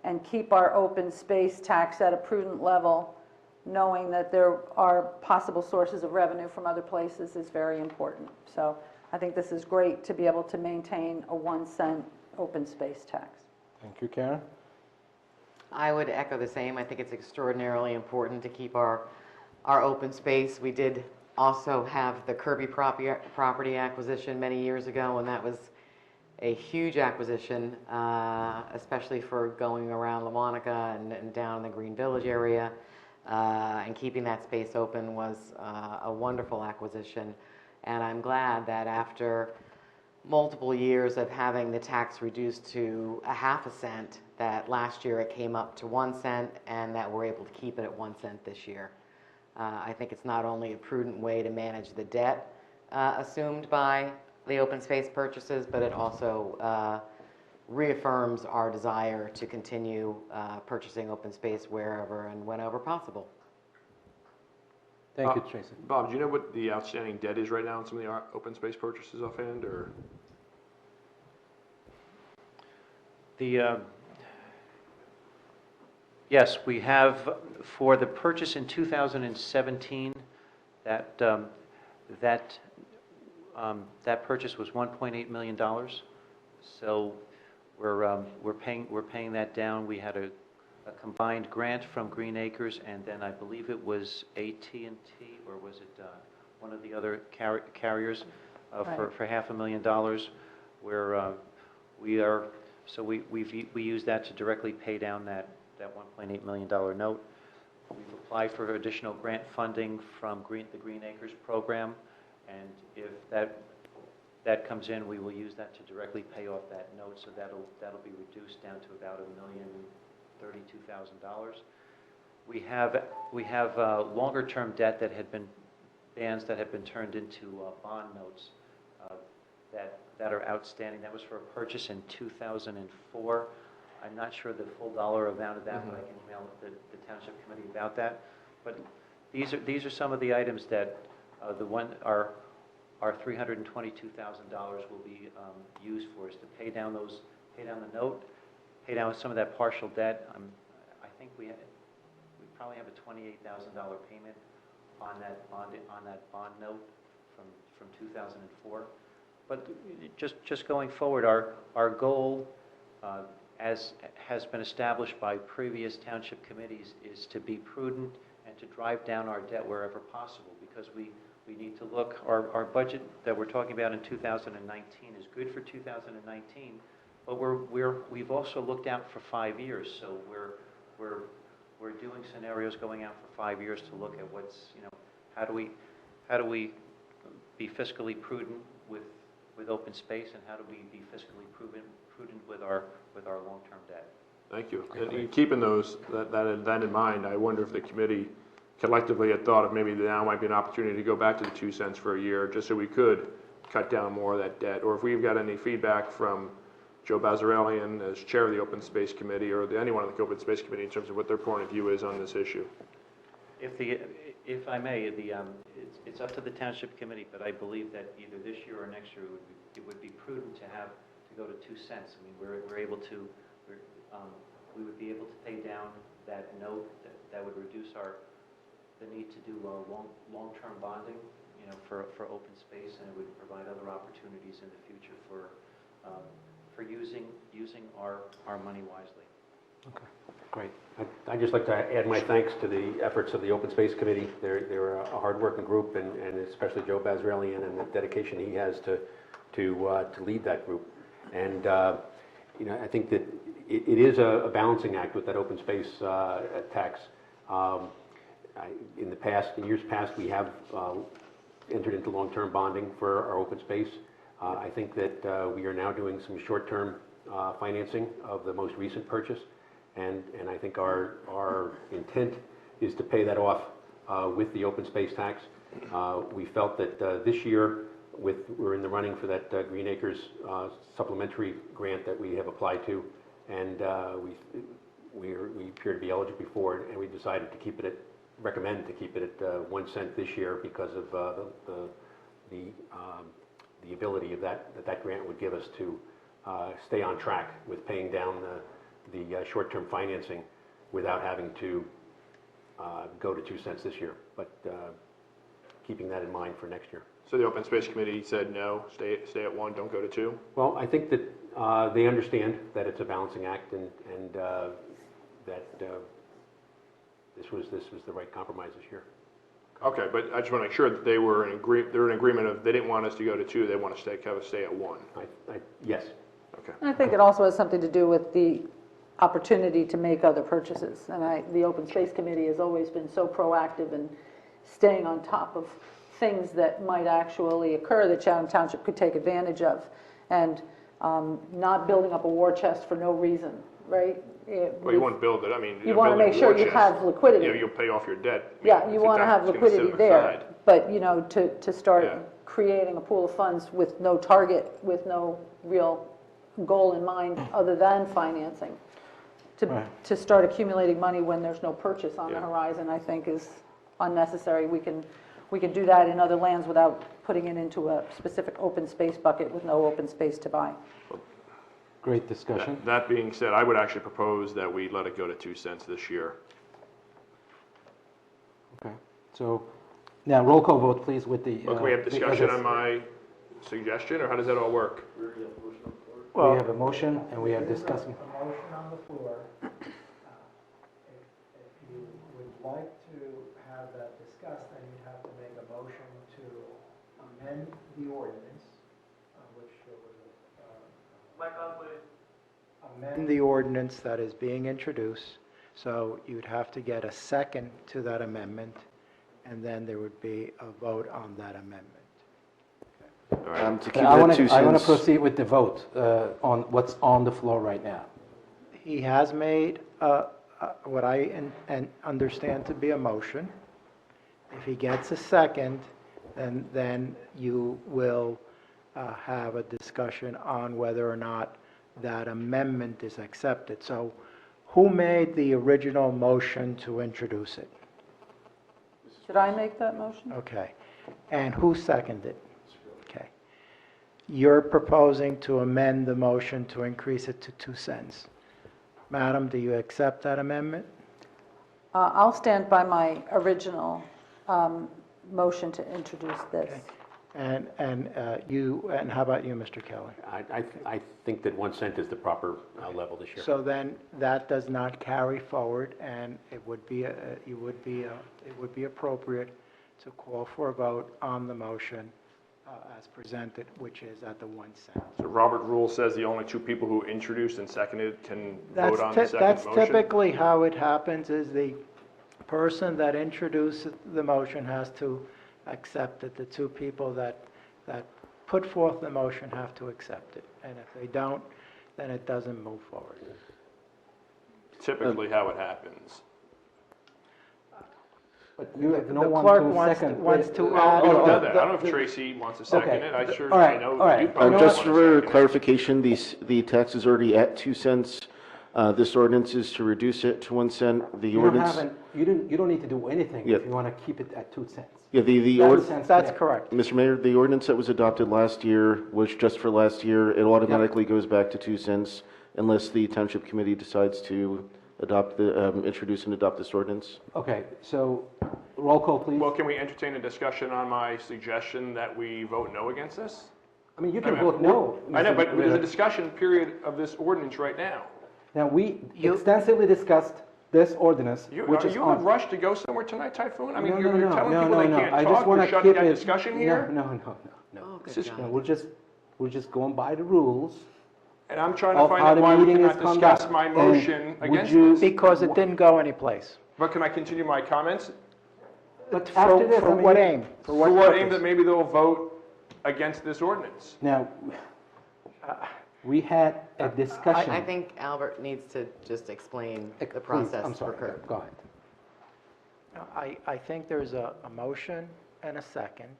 and keep our open space tax at a prudent level, knowing that there are possible sources of revenue from other places, is very important. So I think this is great to be able to maintain a 1 cent open space tax. Thank you, Karen. I would echo the same. I think it's extraordinarily important to keep our open space. We did also have the Kirby property acquisition many years ago, and that was a huge acquisition, especially for going around LaMonica and down in the Green Village area. And keeping that space open was a wonderful acquisition. And I'm glad that after multiple years of having the tax reduced to a half a cent, that last year it came up to 1 cent, and that we're able to keep it at 1 cent this year. I think it's not only a prudent way to manage the debt assumed by the open space purchases, but it also reaffirms our desire to continue purchasing open space wherever and whenever possible. Thank you, Tracy. Bob, do you know what the outstanding debt is right now on some of the open space purchases offhand, or? Yes, we have, for the purchase in 2017, that purchase was $1.8 million. So we're paying that down. We had a combined grant from Green Acres, and then I believe it was AT&T, or was it one of the other carriers for $500,000, where we use that to directly pay down that $1.8 million note. We've applied for additional grant funding from the Green Acres program, and if that comes in, we will use that to directly pay off that note, so that'll be reduced down to about $1,032,000. We have longer-term debt that had been bands that have been turned into bond notes that are outstanding. That was for a purchase in 2004. I'm not sure the full dollar amount of that, but I can email the Township Committee about that. But these are some of the items that our $322,000 will be used for, is to pay down the note, pay down some of that partial debt. I think we probably have a $28,000 payment on that bond note from 2004. But just going forward, our goal, as has been established by previous township committees, is to be prudent and to drive down our debt wherever possible, because we need to look, our budget that we're talking about in 2019 is good for 2019, but we've also looked out for 5 years, so we're doing scenarios going out for 5 years to look at what's, how do we be fiscally prudent with open space, and how do we be fiscally prudent with our long-term debt. Thank you. And keeping that in mind, I wonder if the committee collectively had thought of maybe now might be an opportunity to go back to the 2 cents for a year, just so we could cut down more of that debt, or if we've got any feedback from Joe Bazzarellian as chair of the Open Space Committee, or anyone on the Open Space Committee, in terms of what their point of view is on this issue. If I may, it's up to the Township Committee, but I believe that either this year or next year it would be prudent to go to 2 cents. I mean, we would be able to pay down that note that would reduce the need to do long-term bonding, for open space, and it would provide other opportunities in the future for using our money wisely. Okay, great. I'd just like to add my thanks to the efforts of the Open Space Committee. They're a hard-working group, and especially Joe Bazzarellian and the dedication he has to lead that group. And I think that it is a balancing act with that open space tax. In years past, we have entered into long-term bonding for our open space. I think that we are now doing some short-term financing of the most recent purchase, and I think our intent is to pay that off with the open space tax. We felt that this year, we're in the running for that Green Acres supplementary grant that we have applied to, and we appear to be eligible for it, and we decided to recommend to keep it at 1 cent this year because of the ability of that grant would give us to stay on track with paying down the short-term financing without having to go to 2 cents this year, but keeping that in mind for next year. So the Open Space Committee said no, stay at 1, don't go to 2? Well, I think that they understand that it's a balancing act, and that this was the right compromise this year. Okay, but I just want to make sure that they're in agreement of they didn't want us to go to 2, they want to stay at 1. Yes. Okay. I think it also has something to do with the opportunity to make other purchases. And the Open Space Committee has always been so proactive in staying on top of things that might actually occur that Chatham Township could take advantage of. and not building up a war chest for no reason, right? Well, you want to build it, I mean. You want to make sure you have liquidity. You'll pay off your debt. Yeah, you want to have It's gonna sit liquidity on the there, side. but, you know, to start Yeah. creating a pool of funds with no target, with no real goal in mind other than financing, to start accumulating money when there's no purchase on the horizon, I think is unnecessary. We can do that in other lands without putting it into a specific open space bucket with no open space to buy. Great discussion. That being said, I would actually propose that we let it go to 2 cents this year. Okay, so now roll call vote, please, with the. Well, can we have discussion on my suggestion, or how does that all work? We have a motion and we have discussion. A motion on the floor. If you would like to have that discussed, then you'd have to make a motion to amend the ordinance, which there was amend the ordinance that is being introduced. So you'd have to get a second to that amendment, and then there would be a vote on that amendment. To keep I that want 2 to cents. proceed with the vote on what's on the floor right now. He has made what I understand to be a motion. If he gets a second, then you will have a discussion on whether or not that amendment is accepted. So who made the original motion to introduce it? Should I make that motion? Okay. And who seconded? Okay. You're proposing to amend the motion to increase it to 2 cents. Madam, do you accept that amendment? I'll stand by my original motion to introduce this. Okay. And how about you, Mr. Keller? I think that 1 cent is the proper level this year. So then that does not carry forward, and it would be appropriate to call for a vote on the motion as presented, which is at the 1 cent. So Robert Rule says the only 2 people who introduced and seconded can vote on the second That's motion? typically how it happens, is the person that introduced the motion has to accept it. The 2 people that put forth the motion have to accept it. And if they don't, then it doesn't move forward. Typically how it happens. But you have no The one clerk to wants second. to add. Oh, done that. I don't know if Tracy wants to second it. I sure, all right, I know all right. you probably Just want to for second it. clarification, the tax is already at 2 cents. This ordinance is to reduce it to 1 cent. The You ordinance. don't need to do anything Yeah. if you want to keep it at 2 cents. Yeah, That's correct. Mr. Mayor, the ordinance that was adopted last year was just for last year. It automatically goes back to 2 cents unless the Township Committee decides to introduce and adopt this ordinance. Okay, so roll call, please. Well, can we entertain a discussion on my suggestion that we vote no against this? I mean, you can vote no. I know, Mr. but there's a Ritter. discussion period of this ordinance right now. Now, we extensively discussed this ordinance, which Are is you in a on. rush to go somewhere tonight, Typhoon? I mean, No, you're no, telling no, people no, they no. can't I just talk, want you're to shutting keep down it. discussion here? No. Oh, This good is- God. No, we're just going by the rules. And I'm trying to Of find how out the why we meeting is cannot discuss conducted. my And motion would against you- this. Because it didn't go anyplace. But can I continue my comments? But after this, For I mean, what aim? For what aim purpose? that maybe they'll vote against this ordinance? Now, we had a discussion. I think Albert needs to just explain the Please, process. I'm sorry, for Kurt. go ahead. I think there's a motion and a second.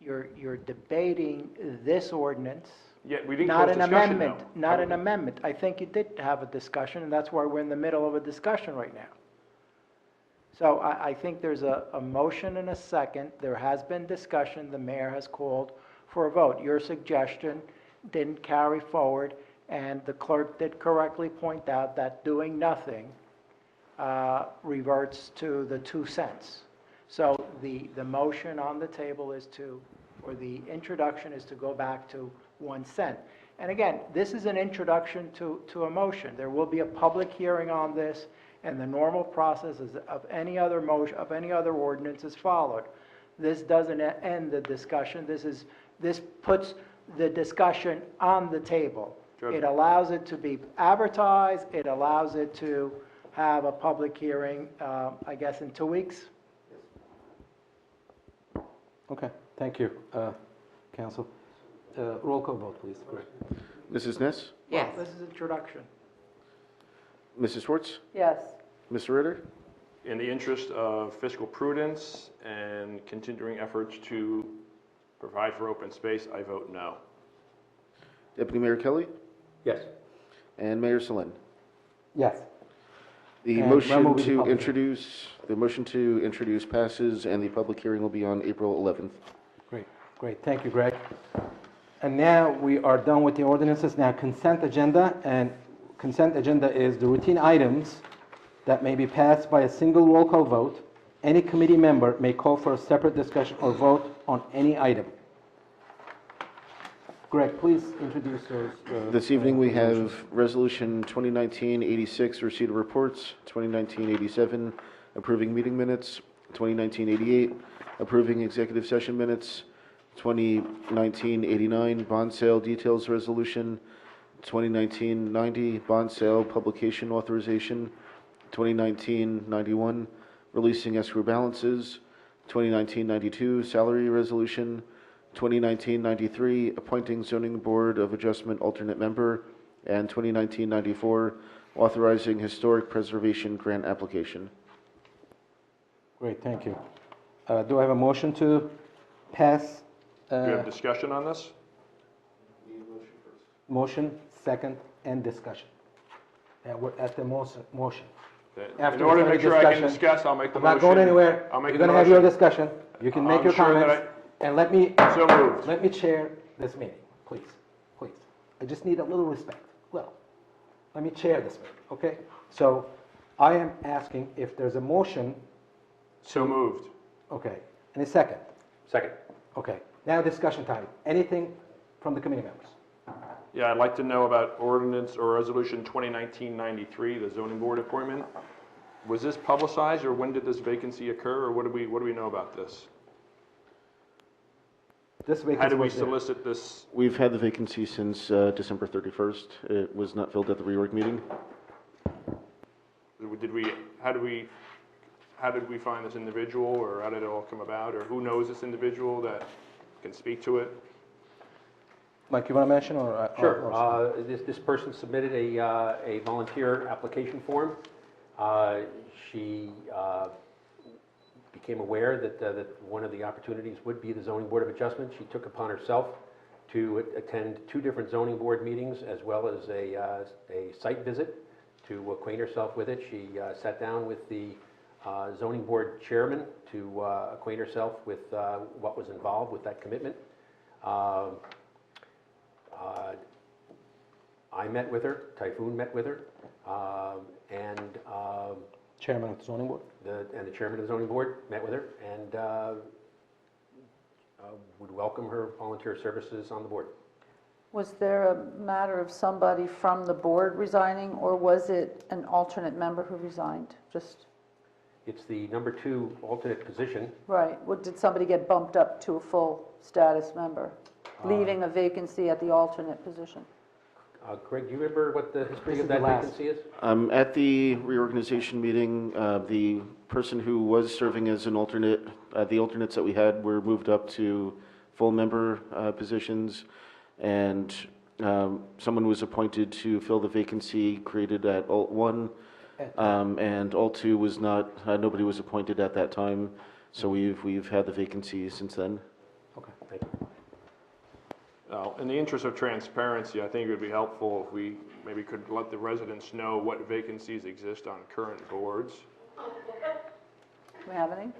You're debating this ordinance, Yeah, we didn't not close an discussion, amendment, though. not an amendment. I think you did have a discussion, and that's why we're in the middle of a discussion right now. So I think there's a motion and a second. There has been discussion. The mayor has called for a vote. Your suggestion didn't carry forward, and the clerk did correctly point out that doing nothing reverts to the 2 cents. So the motion on the table is or the introduction is to go back to 1 cent. And again, this is an introduction to a motion. There will be a public hearing on this, and the normal process of any other motion, of any other ordinance is followed. This doesn't end the discussion. This puts the discussion on the table. Good. It allows it to be advertised. It allows it to have a public hearing, I guess, in 2 weeks. Okay, thank you, Council. Roll call vote, please. Correct. Mrs. Ness? Yes. This is introduction. Mrs. Schwartz? Yes. Mr. Ritter? In the interest of fiscal prudence and continuing efforts to provide for open space, I vote no. Deputy Mayor Kelly? Yes. And Mayor Selin? Yes. The And motion when will be the to public introduce passes, and the public hearing will be on April 11th. Great, great. Thank you, Greg. And now we are done with the ordinances. Now consent agenda, and consent agenda is the routine items that may be passed by a single roll call vote. Any committee member may call for a separate discussion or vote on any item. Greg, please introduce those. This evening, we have Resolution 2019-86, receipt of reports, 2019-87, approving meeting minutes, 2019-88, approving executive session minutes, 2019-89, bond sale details resolution, 2019-90, bond sale publication authorization, 2019-91, releasing escrow balances, 2019-92, salary resolution, 2019-93, appointing zoning board of adjustment alternate member, and 2019-94, authorizing historic preservation grant application. Great, thank you. Do I have a motion to pass? Do you have discussion on this? Motion, second, and discussion. And we're at the motion. In After order to further make sure I can discussion, discuss, I'll make the I'm motion. not going anywhere. I'll make You're the going to have your motion. discussion. You can make I'm your sure that comments. And let me So moved. let me chair this meeting, please. Please. I just need a little respect. Well, let me chair this meeting, okay? So I am asking if there's a motion. So moved. Okay. And a second. Second. Okay. Now discussion time. Anything from the committee members? Yeah, I'd like to know about ordinance or resolution 2019-93, the zoning board appointment. Was this publicized, or when did this vacancy occur, or what do we know about this? This vacancy How did we was there. solicit this? We've had the vacancy since December 31st. It was not filled at the reorg meeting. How did we find this individual, or how did it all come about, or who knows this individual that can speak to it? Mike, you want to mention or? Sure. This person submitted a volunteer application form. She became aware that one of the opportunities would be the Zoning Board of Adjustment. She took upon herself to attend 2 different zoning board meetings as well as a site visit to acquaint herself with it. She sat down with the zoning board chairman to acquaint herself with what was involved with that commitment. I met with her, Typhoon met with her, and Chairman of the zoning board? the chairman of the zoning board met with her, and would welcome her volunteer services on the board. Was there a matter of somebody from the board resigning, or was it an alternate member who resigned? Just, It's the number 2 alternate position. right, did somebody get bumped up to a full status member, leaving a vacancy at the alternate position? Greg, do you remember what the history This of is that the last. vacancy is? At the reorganization meeting, the person who was serving as an alternate, the alternates that we had were moved up to full member positions, and someone was appointed to fill the vacancy created at Alt 1, and Alt 2 was not, nobody was appointed at that time, so we've had the vacancy since then. Okay, thank you. In the interest of transparency, I think it would be helpful if we maybe could let the residents know what vacancies exist on current boards. Do we have any?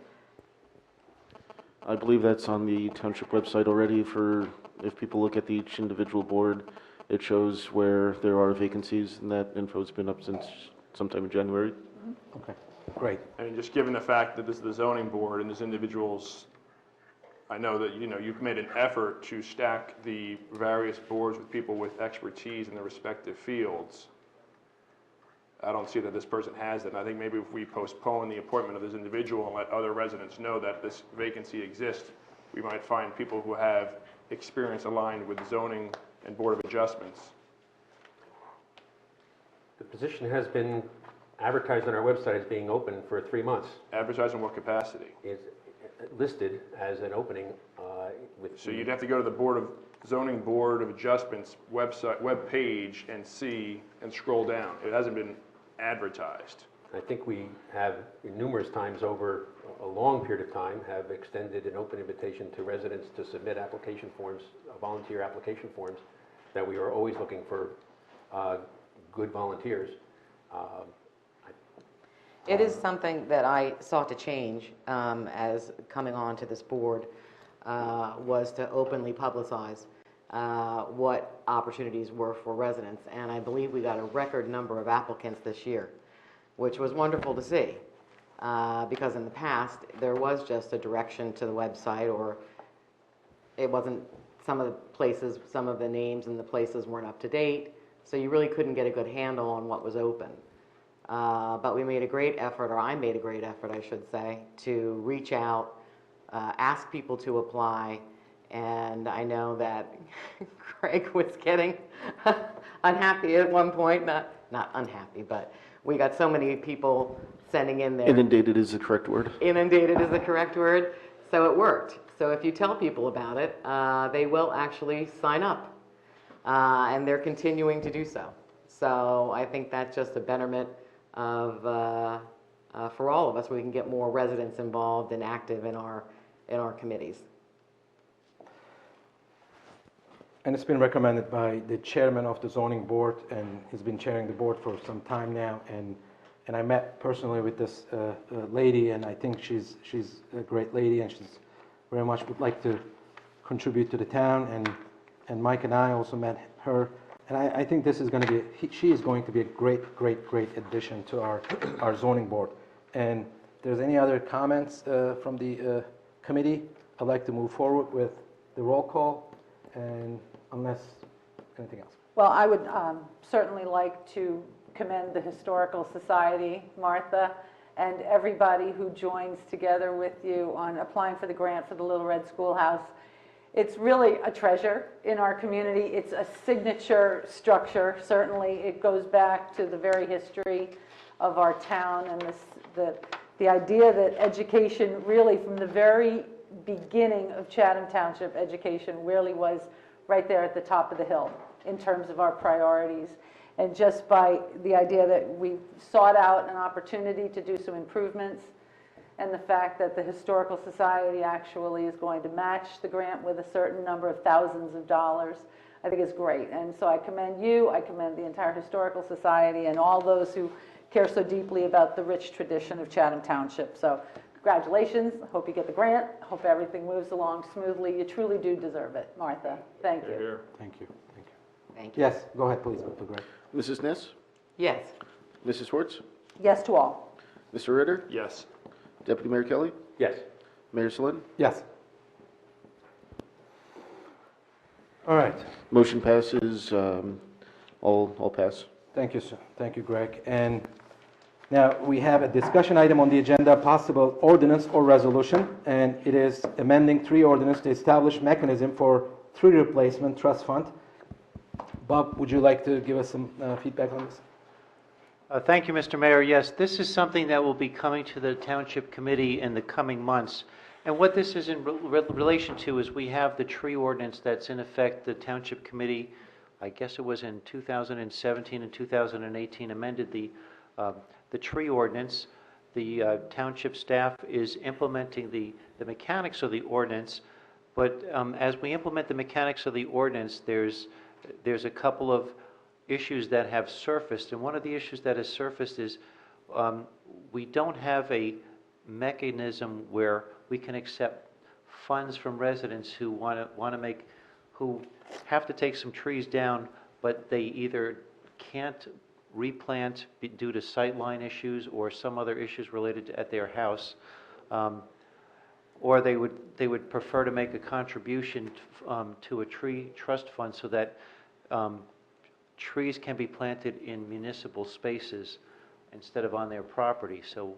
I believe that's on the township website already for, if people look at each individual board, it shows where there are vacancies, and that info's been up since sometime in January. Okay, great. I mean, just given the fact that this is the zoning board and this individual's, I know that, you've made an effort to stack the various boards with people with expertise in their respective fields. I don't see that this person has that. And I think maybe if we postpone the appointment of this individual and let other residents know that this vacancy exists, we might find people who have experience aligned with zoning and board of adjustments. The position has been advertised on our website as being open for 3 months. Advertise in what capacity? listed as an opening with. So you'd have to go to the Zoning Board of Adjustments web page and see and scroll down. It hasn't been advertised. I think we have numerous times over a long period of time have extended an open invitation to residents to submit application forms, volunteer application forms, that we are always looking for good volunteers. It is something that I sought to change as coming on to this board, was to openly publicize what opportunities were for residents. And I believe we got a record number of applicants this year, which was wonderful to see. Because in the past, there was just a direction to the website, or it wasn't, some of the places, some of the names and the places weren't up to date, so you really couldn't get a good handle on what was open. But we made a great effort, or I made a great effort, I should say, to reach out, ask people to apply, and I know that Greg was getting unhappy at one point, not unhappy, but we got so many people sending in their... Inundated is the correct word. Inundated is the correct word, so it worked. So if you tell people about it, they will actually sign up, and they're continuing to do so. So I think that's just a betterment of for all of us. We can get more residents involved and active in our committees. And it's been recommended by the chairman of the zoning board, and he's been chairing the board for some time now. And I met personally with this lady, and I think she's a great lady, and she's very much would like to contribute to the town. And Mike and I also met her, and I think this is going to be she is going to be a great addition to our zoning board. And if there's any other comments from the committee, I'd like to move forward with the roll call, and unless anything else. Well, I would certainly like to commend the Historical Society, Martha, and everybody who joins together with you on applying for the grant for the Little Red Schoolhouse. It's really a treasure in our community. It's a signature structure. Certainly, it goes back to the very history of our town, and the idea that education really, from the very beginning of Chatham Township, education really was right there at the top of the hill in terms of our priorities. And just by the idea that we sought out an opportunity to do some improvements, and the fact that the Historical Society actually is going to match the grant with a certain number of thousands of dollars, I think is great. And so I commend you, I commend the entire Historical Society, and all those who care so deeply about the rich tradition of Chatham Township. So congratulations, I hope you get the grant, I hope everything moves along smoothly. You truly do deserve it, Martha. Thank you. Thank you. Thank you. Yes, go ahead, please, Greg. Mrs. Ness? Yes. Mrs. Schwartz? Yes to all. Mr. Ritter? Yes. Deputy Mayor Kelly? Yes. Mayor Salin? Yes. All right. Motion passes, all pass. Thank you, sir. Thank you, Greg. And now we have a discussion item on the agenda, possible ordinance or resolution, and it is amending 3 ordinance to establish mechanism for tree replacement trust fund. Bob, would you like to give us some feedback on this? Thank you, Mr. Mayor. Yes, this is something that will be coming to the Township Committee in the coming months. And what this is in relation to is we have the tree ordinance that's in effect. The Township Committee, I guess it was in 2017 and 2018, amended the tree ordinance. The township staff is implementing the mechanics of the ordinance. But as we implement the mechanics of the ordinance, there's a couple of issues that have surfaced, and one of the issues that has surfaced is we don't have a mechanism where we can accept funds from residents who who have to take some trees down, but they either can't replant due to sightline issues or some other issues related at their house, or they would prefer to make a contribution to a tree trust fund so that trees can be planted in municipal spaces instead of on their property. So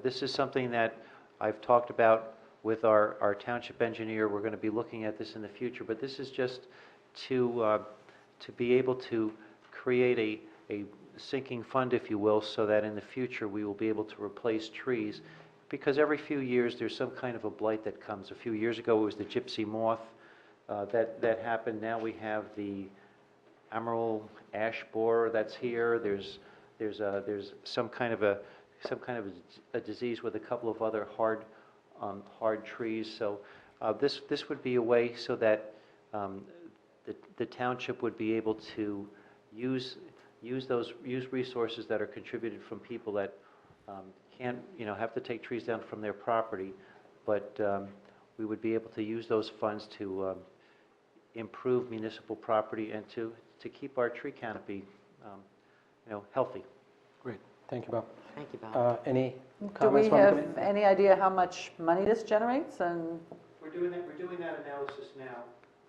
this is something that I've talked about with our township engineer. We're going to be looking at this in the future, but this is just to be able to create a sinking fund, if you will, so that in the future we will be able to replace trees because every few years, there's some kind of a blight that comes. A few years ago, it was the gypsy moth that happened. Now we have the emerald ash borer that's here. There's some kind of a disease with a couple of other hard trees. So this would be a way so that the township would be able to use resources that are contributed from people that can't, have to take trees down from their property, but we would be able to use those funds to improve municipal property and to keep our tree canopy, healthy. Great, thank you, Bob. Thank you, Bob. Any Do comments we from the have committee? any idea how much money this generates? And We're doing that analysis now.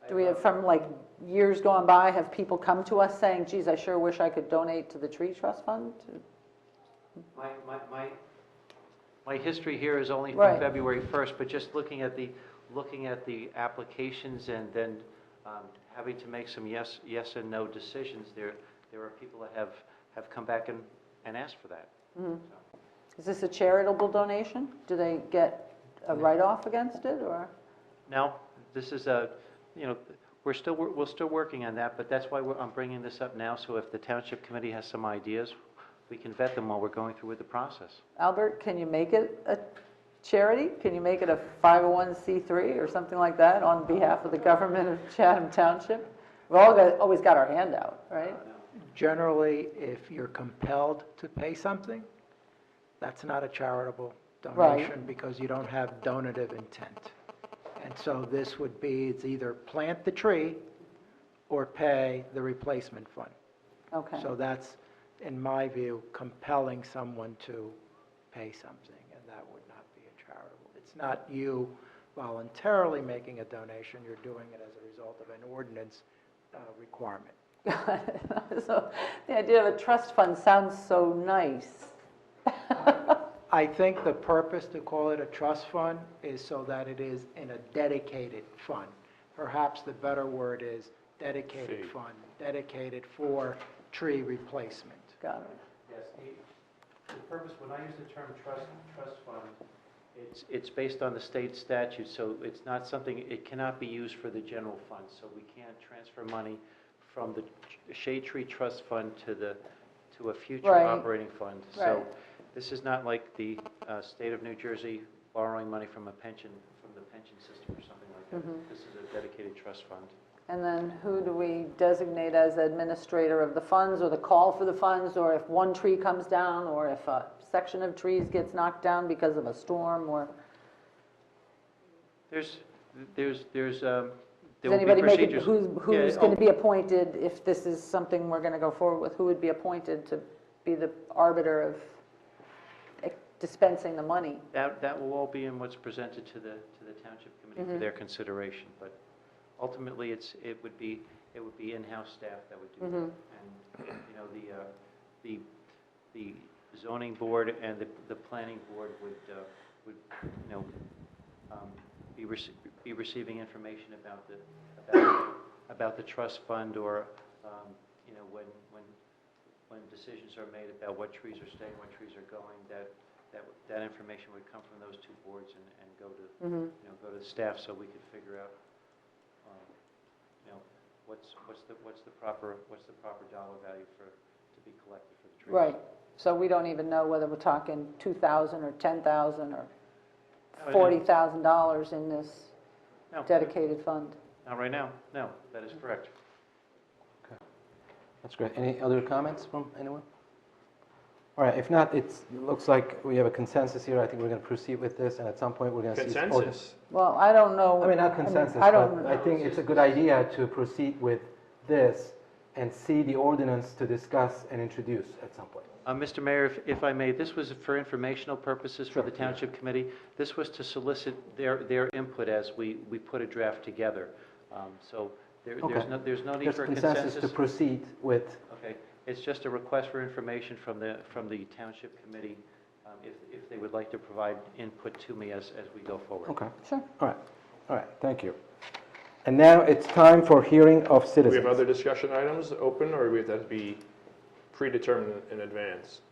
do we have, from like years gone by, have people come to us saying, geez, I sure wish I could donate to the tree trust fund? My history here is only from Right. February 1st, but just looking at the applications and then having to make some yes and no decisions, there are people that have come back and asked for that. Mhm. Is this a charitable donation? Do they get a write-off against it, or? No, this is we're still working on that, but that's why I'm bringing this up now, so if the Township Committee has some ideas, we can vet them while we're going through with the process. Albert, can you make it a charity? Can you make it a 501c3 or something like that on behalf of the government of Chatham Township? We've always got our hand out, right? Generally, if you're compelled to pay something, that's not a charitable Right. donation because you don't have donative intent. And so this would be, it's either plant the tree or pay the replacement fund. Okay. So that's, in my view, compelling someone to pay something, and that would not be a charitable. It's not you voluntarily making a donation, you're doing it as a result of an ordinance requirement. So the idea of a trust fund sounds so nice. I think the purpose to call it a trust fund is so that it is in a dedicated fund. Perhaps the better word is dedicated fund, dedicated for tree replacement. Got it. Yes, the purpose, when I use the term trust fund, it's based on the state statute, so it's not something, it cannot be used for the general fund, so we can't transfer money from the Shade Tree Trust Fund to a future Right. operating fund. Right. So this is not like the state of New Jersey borrowing money from the pension system or something like that. Mhm. This is a dedicated trust fund. And then who do we designate as administrator of the funds, or the call for the funds, or if one tree comes down, or if a section of trees gets knocked down because of a storm, or? There's Does anybody make it, who's going to be appointed if this is something we're going to go forward with? Who would be appointed to be the arbiter of dispensing the money? That will all be in what's presented to the Township Committee for their consideration, but ultimately it would be in-house staff that would do that. And, the zoning board and the planning board would be receiving information about the trust fund, or when decisions are made about what trees are staying, what trees are going, that information would come from those two boards and go to go to staff, so we could figure out what's the proper dollar value to be collected for the trees. Right. So we don't even know whether we're talking $2,000 or $10,000 or $40,000 in this dedicated fund. Not right now. No, that is correct. That's great. Any other comments from anyone? All right, if not, it looks like we have a consensus here. I think we're going to proceed with this, and at some point we're going to see... Consensus? Well, I don't know. I mean, not consensus, but I think it's a good idea to proceed with this and see the ordinance to discuss and introduce at some point. Mr. Mayor, if I may, this was for informational purposes for the Township Committee. This was to solicit their input as we put a draft together. So there's no need for a consensus. To proceed with... Okay. It's just a request for information from the Township Committee, if they would like to provide input to me as we go forward. Okay. Sure. All right, thank you. And now it's time for hearing of Do citizens. we have other discussion items open, or do we have to be predetermined in advance?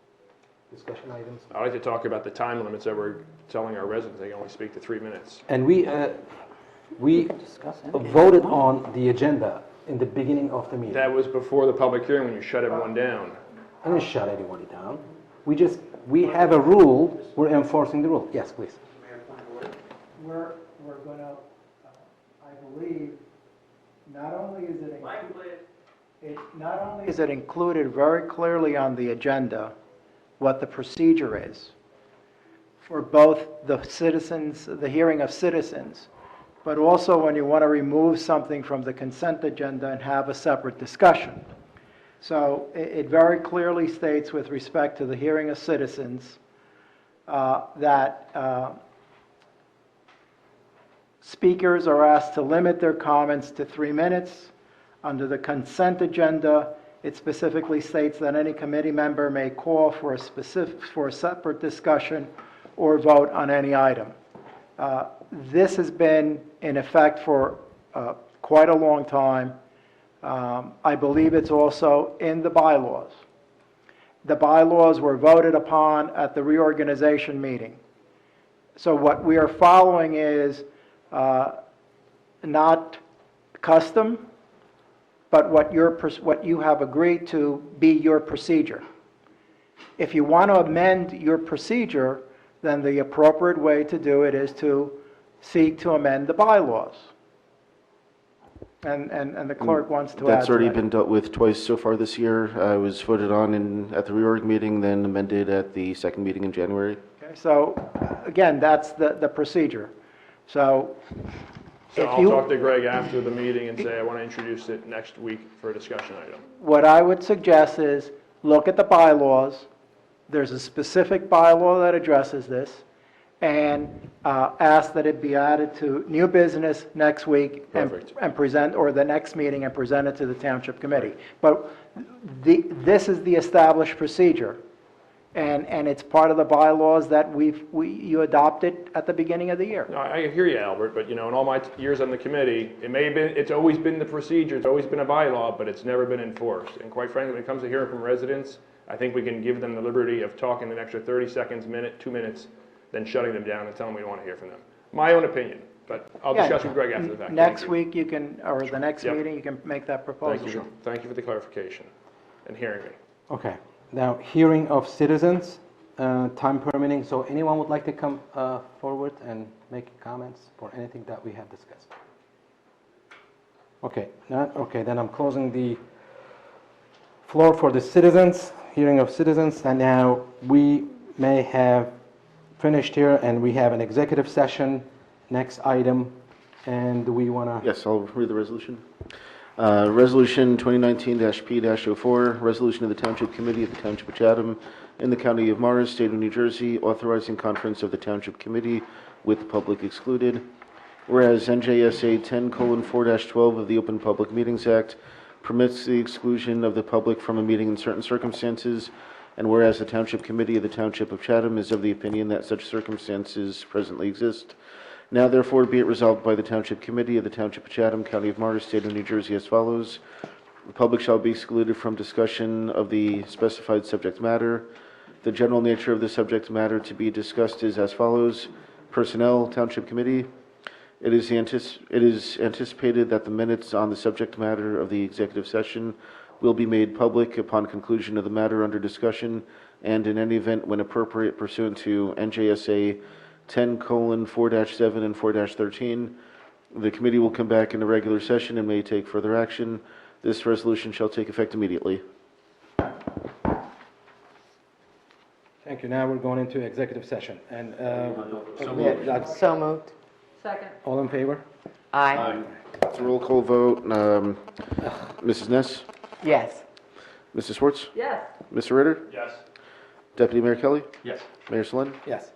discussion items? I'd like to talk about the time limits that we're telling our residents they can only speak to 3 minutes. And we voted on the agenda in the beginning of the meeting. That was before the public hearing when you shut everyone down. I didn't shut anyone down. We have a rule, we're enforcing the rule. Yes, please. We're going to, I believe, not only is it included very clearly on the agenda what the procedure is for both the citizens, the hearing of citizens, but also when you want to remove something from the consent agenda and have a separate discussion. So it very clearly states with respect to the hearing of citizens that speakers are asked to limit their comments to 3 minutes. Under the consent agenda, it specifically states that any committee member may call for a separate discussion or vote on any item. This has been in effect for quite a long time. I believe it's also in the bylaws. The bylaws were voted upon at the reorganization meeting. So what we are following is not custom, but what you have agreed to be your procedure. If you want to amend your procedure, then the appropriate way to do it is to seek to amend the bylaws. And the clerk wants to add to That's already that. been dealt with twice so far this year. It was voted on at the reorg meeting, then amended at the second meeting in January. Okay, so, again, that's the procedure. So, I'll talk to Greg after the meeting and say I want to introduce it next week for a discussion item. what I would suggest is look at the bylaws. There's a specific bylaw that addresses this, and ask that it be added to new business next week and present, or the next meeting, and present it to the Township Committee. But this is the established procedure, and it's part of the bylaws that you adopted at the beginning of the year. No, I hear you, Albert, but in all my years on the committee, it's always been the procedure, it's always been a bylaw, but it's never been enforced. And quite frankly, when it comes to hearing from residents, I think we can give them the liberty of talking an extra 30 seconds, minute, 2 minutes, than shutting them down and telling them we don't want to hear from them. My own opinion, but I'll discuss with Greg after the fact. Next week you can, or the next meeting, you can make that proposal. Thank you for the clarification and hearing me. Okay. Now, hearing of citizens, time permitting. So anyone would like to come forward and make comments for anything that we have discussed? Okay. Not okay. Then I'm closing the floor for the citizens, hearing of citizens. And now we may have finished here, and we have an executive session. Next item, and do we want to? Yes, I'll read the resolution. Resolution 2019-P-04, resolution of the Township Committee of the Township of Chatham in the County of Morris, State of New Jersey, authorizing conference of the Township Committee with the public excluded. Whereas NJSA 10:4-12 of the Open Public Meetings Act permits the exclusion of the public from a meeting in certain circumstances, and whereas the Township Committee of the Township of Chatham is of the opinion that such circumstances presently exist, now therefore be it resolved by the Township Committee of the Township of Chatham, County of Morris, State of New Jersey as follows. The public shall be excluded from discussion of the specified subject matter. The general nature of the subject matter to be discussed is as follows. Personnel, Township Committee. It is anticipated that the minutes on the subject matter of the executive session will be made public upon conclusion of the matter under discussion, and in any event when appropriate pursuant to NJSA 10:4-7 and 4-13. The committee will come back in a regular session and may take further action. This resolution shall take effect immediately. Thank you. Now we're going into executive session. And So moved. Second. all in favor? Aye. It's a roll call vote. Mrs. Ness? Yes. Mrs. Schwartz? Yes. Mr. Ritter? Yes. Deputy Mayor Kelly? Yes. Mayor Selene? Yes.